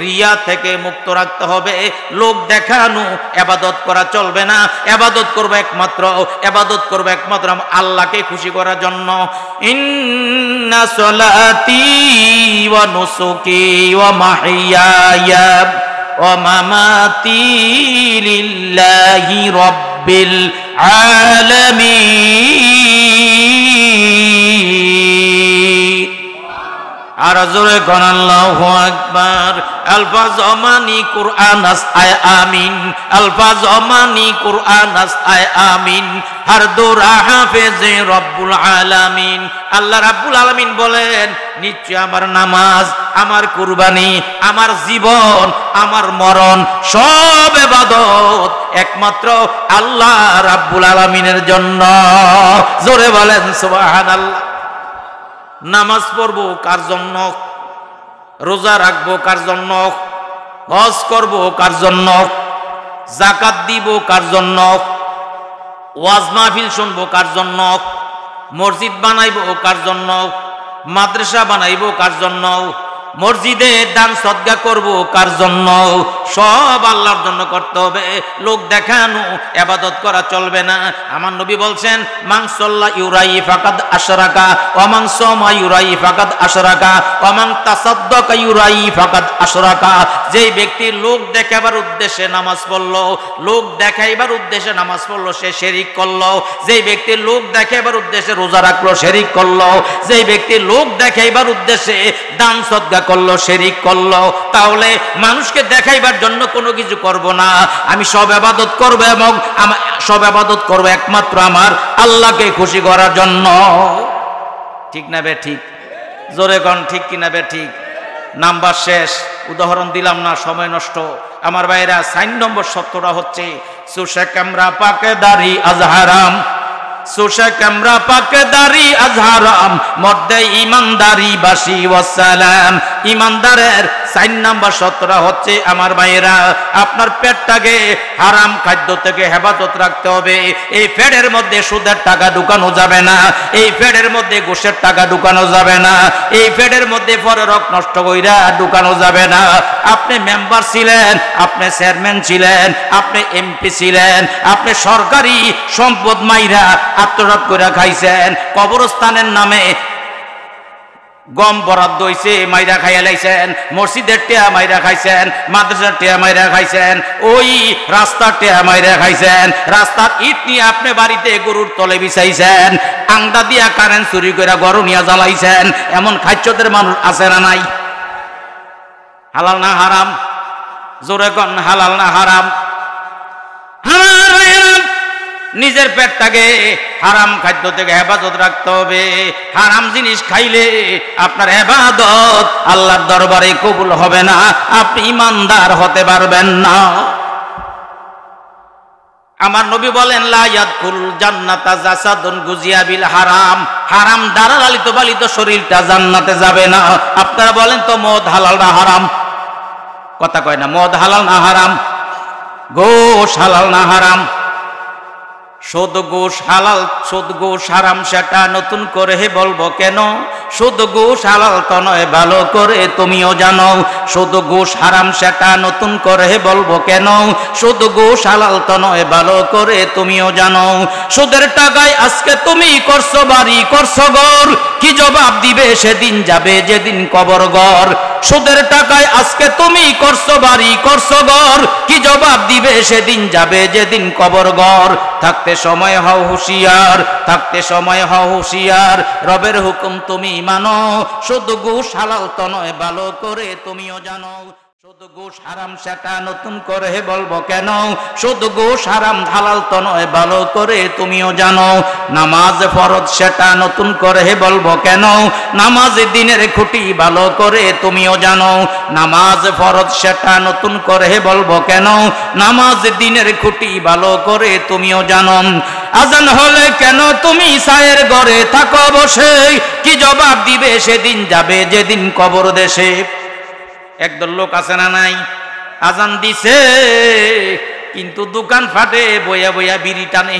রিয়া থেকে মুক্ত রাখতে হবে। লোক দেখানো ইবাদত করা চলবে না। ইবাদত করবে একমাত্র আল্লাহকে খুশি করার জন্য। ইন্না সলাতি ওয়া নুসুকি ওয়া মাহইয়ায়া ওয়া মামাতি লিল্লাহি রাব্বিল আলামিন। আর জোরে কোন আল্লাহু আকবার। আলফাজ অমানি কুরআন আস্তায় আমিন, আলফাজ অমানি কুরআন আস্তায় আমিন, হর দোরা হাফেজে রব্বুল আলামিন। আল্লাহ রাব্বুল আলামিন বলেন নিশ্চয় আমার নামাজ, আমার কুরবানি, আমার জীবন, আমার মরণ সব ইবাদত একমাত্র আল্লাহ রাব্বুল আলামিনের জন্য। জোরে বলেন সুবহানাল্লাহ। নামাজ পড়বো কার জন্য? রোজা রাখবো কার জন্য? হজ করবো কার জন্য? যাকাত দিব কার জন্য? ওয়াজ মাহফিল শুনবো কার জন্য? মসজিদ বানাইবো কার জন্য? মাদ্রাসা বানাইবো কার জন্য? মসজিদে দান সদকা করব কার জন্য? সব আল্লাহর জন্য করতে হবে। লোক দেখানো ইবাদত করা চলবে না। আমার নবী বলছেন মান সাল্লা ইউরাই ফাকাদ আশরাকা ওয়া মান সামা ইউরাই ফাকাদ আশরাকা ওয়া মান তাসাদ্দাকা ইউরাই ফাকাদ আশরাকা। যেই ব্যক্তি লোক দেখাবার উদ্দেশ্যে নামাজ পড়লো, লোক দেখাইবার উদ্দেশ্যে নামাজ পড়লো, সে শিরক করলো। যেই ব্যক্তি লোক দেখাইবার উদ্দেশ্যে রোজা রাখলো, শিরক করলো। যেই ব্যক্তি লোক দেখাইবার উদ্দেশ্যে দান সদকা করলো, শিরক করলো। তাহলে মানুষকে দেখাইবার জন্য কোনো কিছু করব না, আমি সব ইবাদত করব এবং সব ইবাদত করব একমাত্র আমার আল্লাহকে খুশি করার জন্য। ঠিক না বে ঠিক? জোরে কোন ঠিক কিনা বে ঠিক? নাম্বার শেষ, উদাহরণ দিলাম না, সময় নষ্ট। আমার ভাইরা 4 নম্বর সত্যটা হচ্ছে সুশা ক্যামেরা পাকে দাড়ি আজহারাম, সুশা ক্যামেরা পাকে দাড়ি আজহারাম, মর্দে ইমানদারি বাসি ওয়াসালাম। ইমানদারের 4 নম্বর সত্যটা হচ্ছে আমার ভাইয়েরা আপনার পেটটাকে হারাম খাদ্য থেকে হেফাজত রাখতে হবে। এই পেটের মধ্যে সুদের টাকা ঢুকানো যাবে না, এই পেটের মধ্যে ঘুষের টাকা ঢুকানো যাবে না, এই পেটের মধ্যে পরে রক নষ্ট কইরা ঢুকানো যাবে না। আপনি মেম্বার ছিলেন, আপনি চেয়ারম্যান ছিলেন, আপনি এমপি ছিলেন, আপনি সরকারি সম্পদ মাইরা আত্মসাৎ করে খাইছেন, কবরস্থানের নামে গম বরাদ্দ হইছে মাইরা খাইয়া লাইছেন, মসজিদের টেয়া মাইরা খাইছেন, মাদ্রাসার টেয়া মাইরা খাইছেন, ওই রাস্তার টেয়া মাইরা খাইছেন, রাস্তার ইট নিয়ে আপনি বাড়িতে গরুর তলে বিছাইছেন, আংডা দিয়া কারেন্ট চুরি করে গরু নিয়ে জ্বালাইছেন। এমন খাদ্যদের মানুষ আছে না নাই? হালাল না হারাম? জোরে কোন হালাল না হারাম? নিজের পেটটাকে হারাম খাদ্য থেকে হেফাজত রাখতে হবে। হারাম জিনিস খাইলে আপনার ইবাদত আল্লাহর দরবারে কবুল হবে না, আপনি ইমানদার হতে পারবেন না। আমার নবী বলেন লা ইয়াদখুল জান্নাতা জাসাদুন গুজিয়া বিল হারাম, হারাম দ্বারা লালিত পালিত শরীরটা জান্নাতে যাবে না। আপনারা বলেন তো মদ হালাল না হারাম? কথা কয় না। মদ হালাল না হারাম? গোশ হালাল না হারাম? সুদ ঘুষ হালাল, সুদ ঘুষ হারাম সেটা নতুন করে বলবো কেন? সুদ ঘুষ হালাল তো নয়, ভালো করে তুমিও জানো। সুদ ঘুষ হারাম সেটা নতুন করে বলবো কেন? সুদ ঘুষ হালাল তো নয়, ভালো করে তুমিও জানো। সুদের টাকায় আজকে তুমি করছো বাড়ি, করছো ঘর, কি জবাব দিবে সেদিন যাবে যেদিন কবর ঘর। সুদের টাকায় আজকে তুমি করছো বাড়ি, করছো ঘর, কি জবাব দিবে সেদিন যাবে যেদিন কবর ঘর। থাকতে সময় হও হুঁশিয়ার, থাকতে সময় হও হুঁশিয়ার, রবের হুকুম তুমি মানো। সুদ ঘুষ হালাল তো নয়, ভালো করে তুমিও জানো। সুদ ঘুষ হারাম সেটা নতুন করে বলবো কেন? সুদ ঘুষ হারাম হালাল তো নয়, ভালো করে তুমিও জানো। নামাজ ফরজ সেটা নতুন করে বলবো কেন? নামাজ দিনের খুঁটি, ভালো করে তুমিও জানো। নামাজ ফরজ সেটা নতুন করে বলবো কেন? নামাজ দিনের খুঁটি, ভালো করে তুমিও জানো। আজান হলে কেন তুমি ছায়ের ঘরে থাকো বসে, কি জবাব দিবে সেদিন যাবে যেদিন কবর দেশে। একদল লোক আছে না নাই? আজান দিছে কিন্তু দোকান ফাটে বইয়া বইয়া বিড়ি টানে,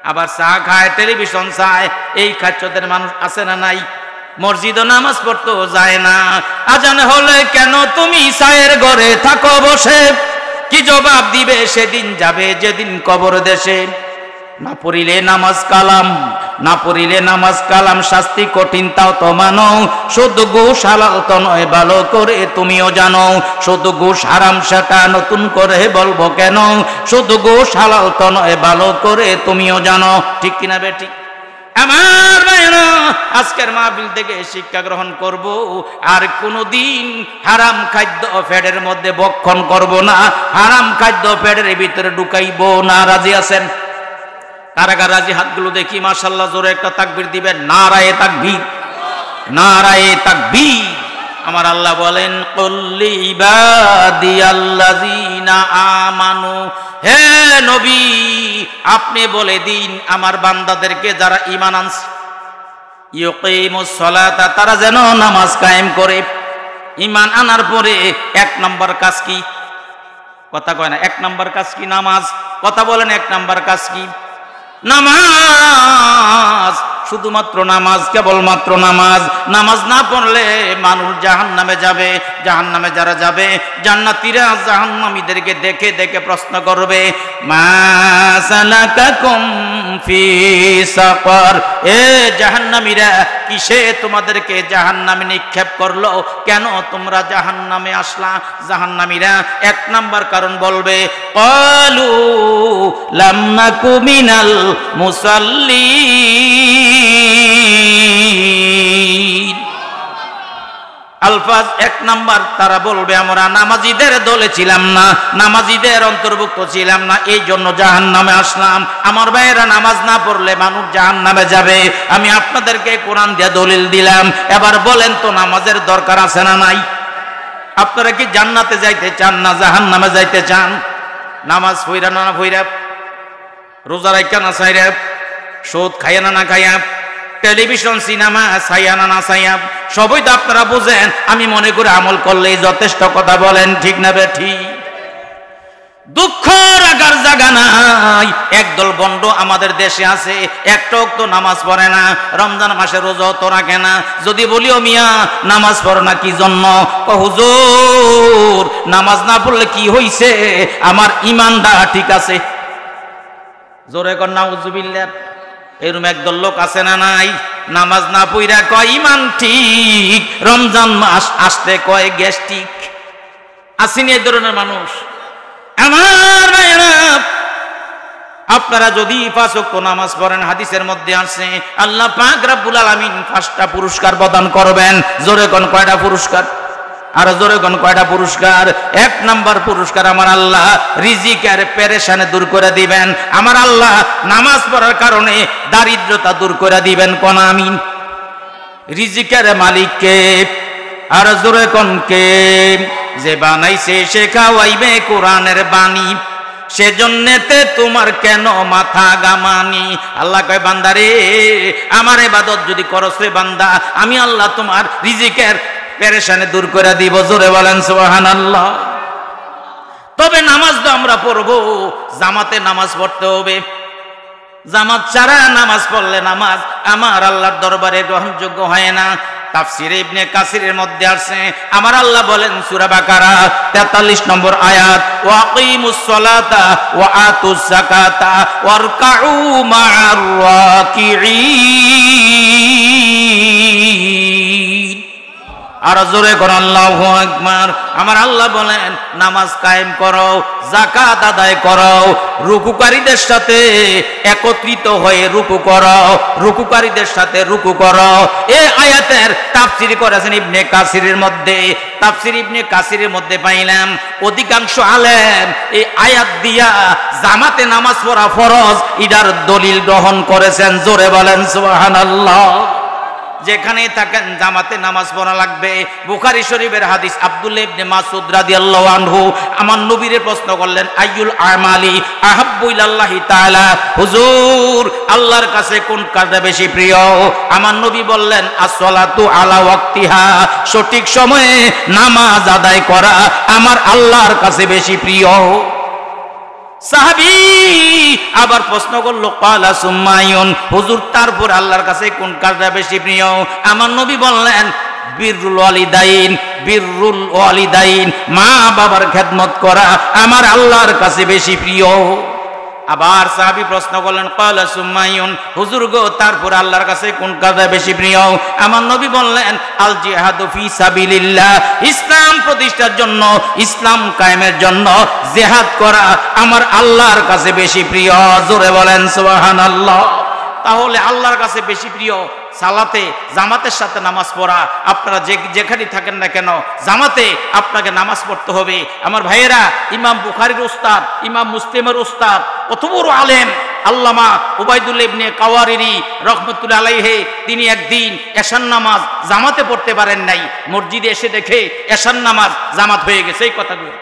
আবার চা খায়, টেলিভিশন চায়। এই খাচ্চদের মানুষ আছে না নাই? মসজিদে নামাজ পড়তেও যায় না। আজান হলে কেন তুমি ছায়ের ঘরে থাকো বসে, কি জবাব দিবে সেদিন যাবে যেদিন কবর দেশে। না পড়িলে নামাজ কালাম, না পড়িলে নামাজ কালাম, শাস্তি কঠিন তাও তো মানো, শুধু ঘুষ হালাল তো নয় ভালো করে তুমিও জানো, শুধু ঘুষ হারাম সেটা নতুন করে বলবো কেন, শুধু ঘুষ হালাল তো নয় ভালো করে তুমিও জানো। ঠিক কিনা বেটি? আমার ভাইরা, আজকের মাহফিল থেকে শিক্ষা গ্রহণ করব, আর কোনোদিন হারাম খাদ্য পেটের মধ্যে ভক্ষণ করব না, হারাম খাদ্য পেটের ভিতরে ঢুকাইব না। রাজি আছেন? কারা কারা রাজি? হাতগুলো দেখি। মাশাআল্লাহ, জোরে একটা তাকবীর দিবেন। নারায়ে তাকবীর, নারায়ে তাকবীর। আমার আল্লাহ বলেন, কুল্লি ইবাদিয়াল্লাযিনা আমানু, হে নবী আপনি বলে দিন আমার বান্দাদেরকে যারা ঈমান আনছে, ইউকিমুস সালাতা, তারা যেন নামাজ কায়েম করে। ঈমান আনার পরে এক নাম্বার কাজ কি? কথা কয় না। এক নাম্বার কাজ কি? নামাজ। কথা বলেন, এক নাম্বার কাজ কি? নামাজ। শুধুমাত্র নামাজ, কেবলমাত্র নামাজ। নামাজ না পড়লে মানুষ জাহান্নামে যাবে। জাহান্নামে যারা যাবে, জান্নাতীরা জাহান্নামীদেরকে দেখে দেখে প্রশ্ন করবে, মা সালাকাকুম ফি সাকার, এ জাহান্নামীরা কিসে তোমাদেরকে জাহান্নামে নিক্ষেপ করলো? কেন তোমরা জাহান্নামে আসলা? জাহান্নামীরা এক নাম্বার কারণ বলবে, ক্বালু লাম নাকু মিনাল মুসাল্লিন। আলফাজ এক নাম্বার, তারা বলবে আমরা নামাজীদের দলে ছিলাম না, নামাজীদের অন্তর্ভুক্ত ছিলাম না, এই জন্য জাহান্নামে আসলাম। আমার ভাইয়েরা, নামাজ না পড়লে মানুষ জাহান্নামে যাবে। আমি আপনাদেরকে কোরআন দিয়ে দলিল দিলাম। এবার বলেন তো, নামাজের দরকার আছে না নাই? আপনারা কি জান্নাতে যাইতে চান না জাহান্নামে যাইতে চান? নামাজ পইরা না পইরা, রোজা রাখা না ছাইরা, সুদ খাইয়া না খাইয়া, টেলিভিশন সিনেমা ছাইয়া না ছাইয়া, সবই তো আপনারা বুঝেন। আমি মনে করি আমল করলেই যথেষ্ট। কথা বলেন ঠিক না বেঠি? দুঃখ রাখার জায়গা নাই। একদল বন্ড আমাদের দেশে আছে, একটা তো নামাজ পড়ে না, রমজান মাসে রোজা তো রাখে না। যদি বলিও মিয়া নামাজ পড়ো না কি জন্য? হুজুর নামাজ না পড়লে কি হইছে? আমার ঈমানটা ঠিক আছে। জোরে কর নাউজুবিল্লাহ। এরকম একদল লোক আছে না নাই? নামাজ না পইরা কয় ঈমান ঠিক, রমজান মাস আসতে কয় গ্যাস্ট্রিক। আসেনি এই ধরনের মানুষ? আমার ভাইরা, আপনারা যদি 5 ওয়াক্ত নামাজ পড়েন, হাদিসের মধ্যে আছে আল্লাহ পাক রব্বুল আলামিন 5টা পুরস্কার প্রদান করবেন। জোরে কোন কয়টা পুরস্কার? আর জোরে কোন কয়টা পুরস্কার? এক নাম্বার পুরস্কার, আমার আল্লাহ রিজিকের পেরেশানি দূর করে দিবেন। আমার আল্লাহ নামাজ পড়ার কারণে দারিদ্রতা দূর করে দিবেন। কোন আমিন? রিজিকের মালিক কে? আর জোরে কোন কে? যে বানাইছে সে খাওয়াইবে কোরআনের বাণী, সেজন্যতে তোমার কেন মাথা গামানি। আল্লাহ কয়, বান্দারে আমার ইবাদত যদি করস রে বান্দা, আমি আল্লাহ তোমার রিজিকের পেরেশানি দূর করে দিব। জোরে বলেন সুবহানাল্লাহ। তবে নামাজ তো আমরা পড়বো, জামাতে নামাজ পড়তে হবে। জামাত ছাড়া নামাজ পড়লে নামাজ আমার আল্লাহর দরবারে গ্রহণযোগ্য হয় না। তাফসিরে ইবনে কাসিরের মধ্যে আছে, আমার আল্লাহ বলেন সূরা বাকারা 43 নম্বর আয়াত, ওয়া আকিমুস সালাতা ওয়া আতুজ যাকাতা ওয়ারকাউ মা'আর রাকিঈন। আর জোরে কোন আল্লাহু আকবার। আমার আল্লাহ বলেন নামাজ কায়েম করো, যাকাত আদায় করো, রুকুকারীদের সাথে একত্রিত হয়ে রুকু করো, রুকুকারীদের সাথে রুকু করো। এই আয়াতের তাফসীর করেছেন ইবনে কাসিরের মধ্যে। তাফসীর ইবনে কাসিরের মধ্যে পাইলাম অধিকাংশ আলেম এই আয়াত দিয়া জামাতে নামাজ পড়া ফরজ ইদার দলিল গ্রহণ করেছেন। জোরে বলেন সুবহানাল্লাহ। যেখানে থাকেন জামাতে নামাজ পড়া লাগবে। বুখারী শরীফের হাদিস, আব্দুল্লাহ ইবনে মাসউদ রাদিয়াল্লাহু আনহু আমার নবীরে প্রশ্ন করলেন, আইয়ুল আমালি আহাব্বু ইলাল্লাহি তাআলা, হুজুর আল্লাহর কাছে কোন কাজটা বেশি প্রিয়? আমার নবী বললেন, as-সালাতু আলা ওয়াক্তিহা, সঠিক সময়ে নামাজ আদায় করা আমার আল্লাহর কাছে বেশি প্রিয়। সাহাবী আবার প্রশ্ন করলো, ক্বালা সুম্মায়ুন, হুজুর তারপর আল্লাহর কাছে কোন কাজটা বেশি প্রিয়? আমার নবী বললেন, বিররুল ওয়ালিদাইন, বিররুল ওয়ালিদাইন, মা বাবার খেদমত করা আমার আল্লাহর কাছে বেশি প্রিয়। আবার সাহাবী প্রশ্ন করলেন ক্বালা সুম্মায়ুন, হুজুর গো তারপর আল্লাহর কাছে কোন কাজটা বেশি প্রিয়? আমার নবী বললেন আল জিহাদু ফি সাবিলিল্লাহ, ইসলাম প্রতিষ্ঠার জন্য, ইসলাম কায়েমের জন্য জিহাদ করা আমার আল্লাহর কাছে বেশি প্রিয়। জোরে বলেন সুবহানাল্লাহ। তাহলে আল্লাহর কাছে বেশি প্রিয় সালাতে জামাতের সাথে নামাজ পড়া। আপনারা যেখানে থাকেন না কেন জামাতে আপনাকে নামাজ পড়তে হবে। আমার ভাইয়েরা, ইমাম বুখারীর উস্তাদ, ইমাম মুসলিমের উস্তাদ, কত বড় আলেম আল্লামা উবাইদুল্লাহ ইবনে কাওয়ারিরি রহমতুল্লাহ আলাইহি, তিনি একদিন এশার নামাজ জামাতে পড়তে পারেন নাই, মসজিদে এসে দেখে এশার নামাজ জামাত হয়ে গেছে। এই কথাগুলো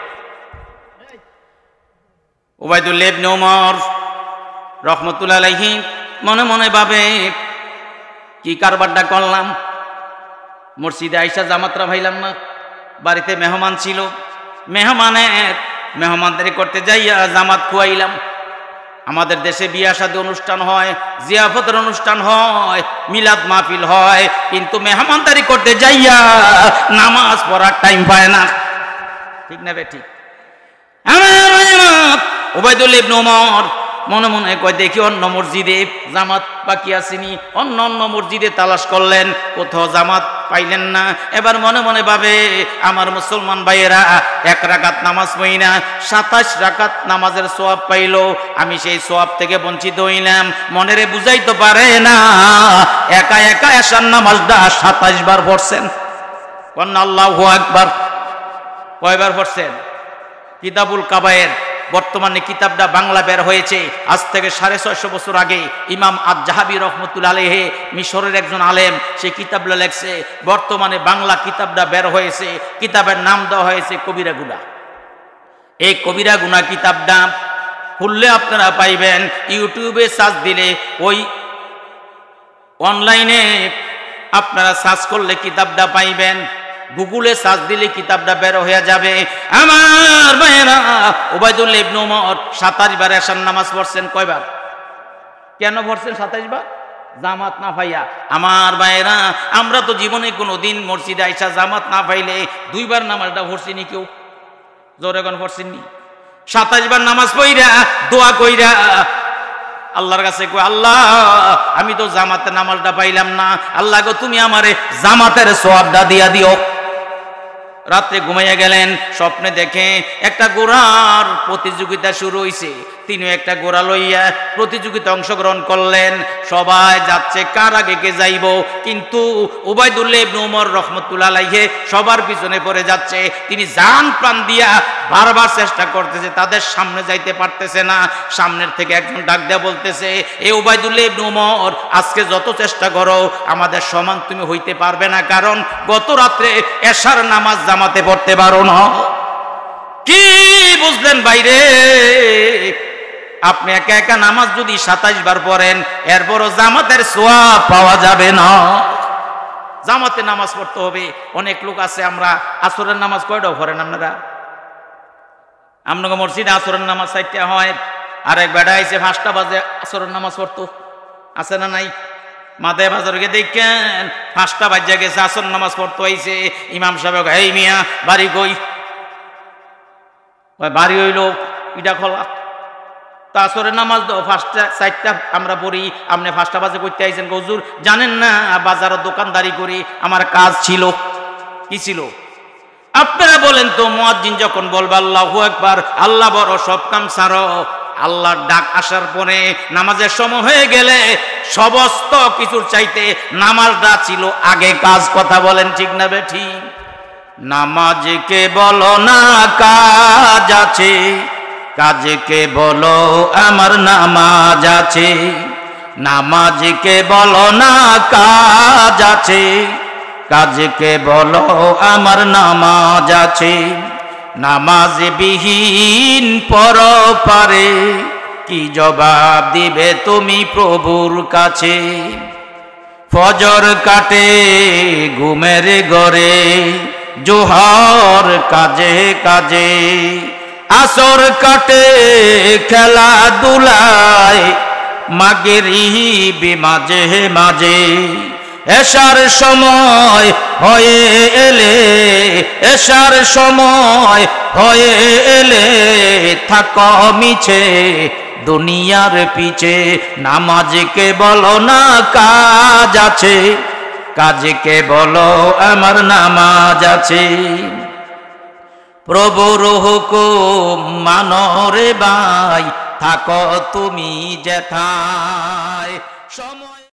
উবাইদুল্লাহ ইবনে ওমর রহমতুল্লাহ আলাইহি মনে মনে ভাবে, কি কারবারটা করলাম, মসজিদে আইসা জামাতরা ভাইলাম না, বাড়িতে মেহমান ছিল, মেহমানদারি করতে যাইয়া জামাত খুয়াইলাম। আমাদের দেশে বিয়া শাদী অনুষ্ঠান হয়, জিয়াফতের অনুষ্ঠান হয়, মিলাদ মাহফিল হয়, কিন্তু মেহমানদারি করতে যাইয়া নামাজ পড়ার টাইম পায় না। ঠিক না বে ঠিক? উবাইদুল্লাহ ইবনে ওমর মনে মনে কয় দেখি অন্য মসজিদে জামাত বাকি আসেনি। অন্য মসজিদে তালাশ করলেন, কোথাও জামাত পাইলেন না। এবার মনে মনে ভাবে, আমার মুসলমান ভাইয়েরা এক রাকাত নামাজ পড়ি না, 27 রাকাত নামাজের সওয়াব পাইল, আমি সেই সওয়াব থেকে বঞ্চিত হইলাম। মনেরে বুঝাইতে পারে না, একা একা এশার নামাজটা 27 বার পড়ছেন। কন্যা আল্লাহু আকবার। কয়বার পড়ছেন? কিতাবুল কাবায়ের, বর্তমানে কিতাবটা বাংলা বের হয়েছে, আজ থেকে 650 বছর আগে ইমাম আজ-জাহাবি রহমতুল্লাহ আলাইহি, মিশরের একজন আলেম, সেই কিতাবটা লেখছে। বর্তমানে বাংলা কিতাবটা বের হয়েছে, কিতাবের নাম দেওয়া হয়েছে কবিরা গুনাহ। এই কবিরা গুনাহ কিতাবটা খুললে আপনারা পাইবেন, ইউটিউবে সার্চ দিলে, ওই অনলাইনে আপনারা সার্চ করলে কিতাবটা পাইবেন, গুগলে সার্চ দিলে কিতাবটা বের হয়ে যাবে। আমার ভাইয়েরা, উবাইদুল্লাহ ইবনে ওমর 27 বার এশার নামাজ পড়ছেন। কয়বার? কেন পড়ছেন 27 বার? জামাত না পাইয়া। আমার ভাইয়েরা, আমরা তো জীবনে কোনোদিন মসজিদে আইসা জামাত না পাইলে 2 বার নামাজটা পড়ছিনি কেউ? জোরে কোন পড়ছিনি? 27 বার নামাজ পড়িরা দোয়া কইরা আল্লাহর কাছে কই, আল্লাহ আমি তো জামাতের নামাজটা পাইলাম না, আল্লাহ গো তুমি আমারে জামাতের সওয়াবটা দিয়া দিও। রাত্রে ঘুমাইয়া গেলেন, স্বপ্নে দেখে একটা ঘোড়ার প্রতিযোগিতা শুরু হইছে। তিনিও একটা ঘোড়া লইয়া প্রতিযোগিতা অংশগ্রহণ করলেন। সবাই যাচ্ছে কার আগে কে যাইব, কিন্তু উবাইদুল্লাহ ইবনে ওমর রহমতুল্লাহ আলাইহি সবার পিছনে পড়ে যাচ্ছে। তিনি জান প্রাণ দিয়া বারবার চেষ্টা করতেছে, তাদের সামনে যাইতে পারতেছে না। সামনের থেকে একজন ডাক দেয়া বলতেছে, এ উবাইদুল্লাহ ইবনে ওমর, আজকে যত চেষ্টা করো আমাদের সমান তুমি হইতে পারবে না, কারণ গত রাত্রে এশার নামাজ জামাতে পড়তে পারো না। কি বুঝলেন বাইরে? আপনি একা একা নামাজ যদি 27 বার পড়েন, এরপরও জামাতের সওয়াব পাওয়া যাবে না। জামাতে নামাজ পড়তে হবে। অনেক লোক আছে, আমরা আসরের নামাজ কয়টাও পড়েন আপনারা? আপনাকে মসজিদে আসরের নামাজ 4টা হয়, আর এক বেড়া আইসে 5টা বাজে আসরের নামাজ পড়তো, আছে না নাই? মাথায় বাজারকে দেখেন 5টা বাজে গেছে, আসর নামাজ পড়তে আইছে। ইমাম সাহেব, এই মিয়া বাড়ি কই? বাড়ি হইল ইটা খোলা। তো আসরের নামাজ তো 4টা আমরা পড়ি, আপনি 5টা বাজে করতে আইছেন। হুজুর জানেন না বাজারের দোকানদারি করি, আমার কাজ ছিল। কি ছিল? আপনারা বলেন তো, মুয়াজ্জিন যখন বলবে আল্লাহু আকবার, আল্লাহ বড়, সব কাম ছাড়ো, আল্লাহর ডাক আসার পরে নামাজের সময় হয়ে গেলে সমস্ত কিছুর চাইতে নামাজটা ছিল আগে কাজ। কথা বলেন ঠিক না বেঠিক? নামাজকে বলো না কাজ আছে, কাজকে বলো আমার নামাজ আছে। নামাজকে বলো না কাজ আছে, কাজকে বলো আমার নামাজ আছে। নামাজ বিহীন পরপারে কি জবাব দিবে তুমি প্রভুর কাছে? ফজর কাটে ঘুমের ঘরে, জোহর কাজে কাজে, আসর কাটে খেলাধুলায়, মাগরিব মাঝে মাঝে। এশার সময় হয়ে এলে, এশার সময় হয়ে এলে থাকো মিছে দুনিয়ার পিছে। নামাজকে বলো না কাজ আছে, কাজকে বলো আমার নামাজ আছে। প্রভুর হুকুম মানো রে ভাই, থাকো তুমি যেথায় সময়।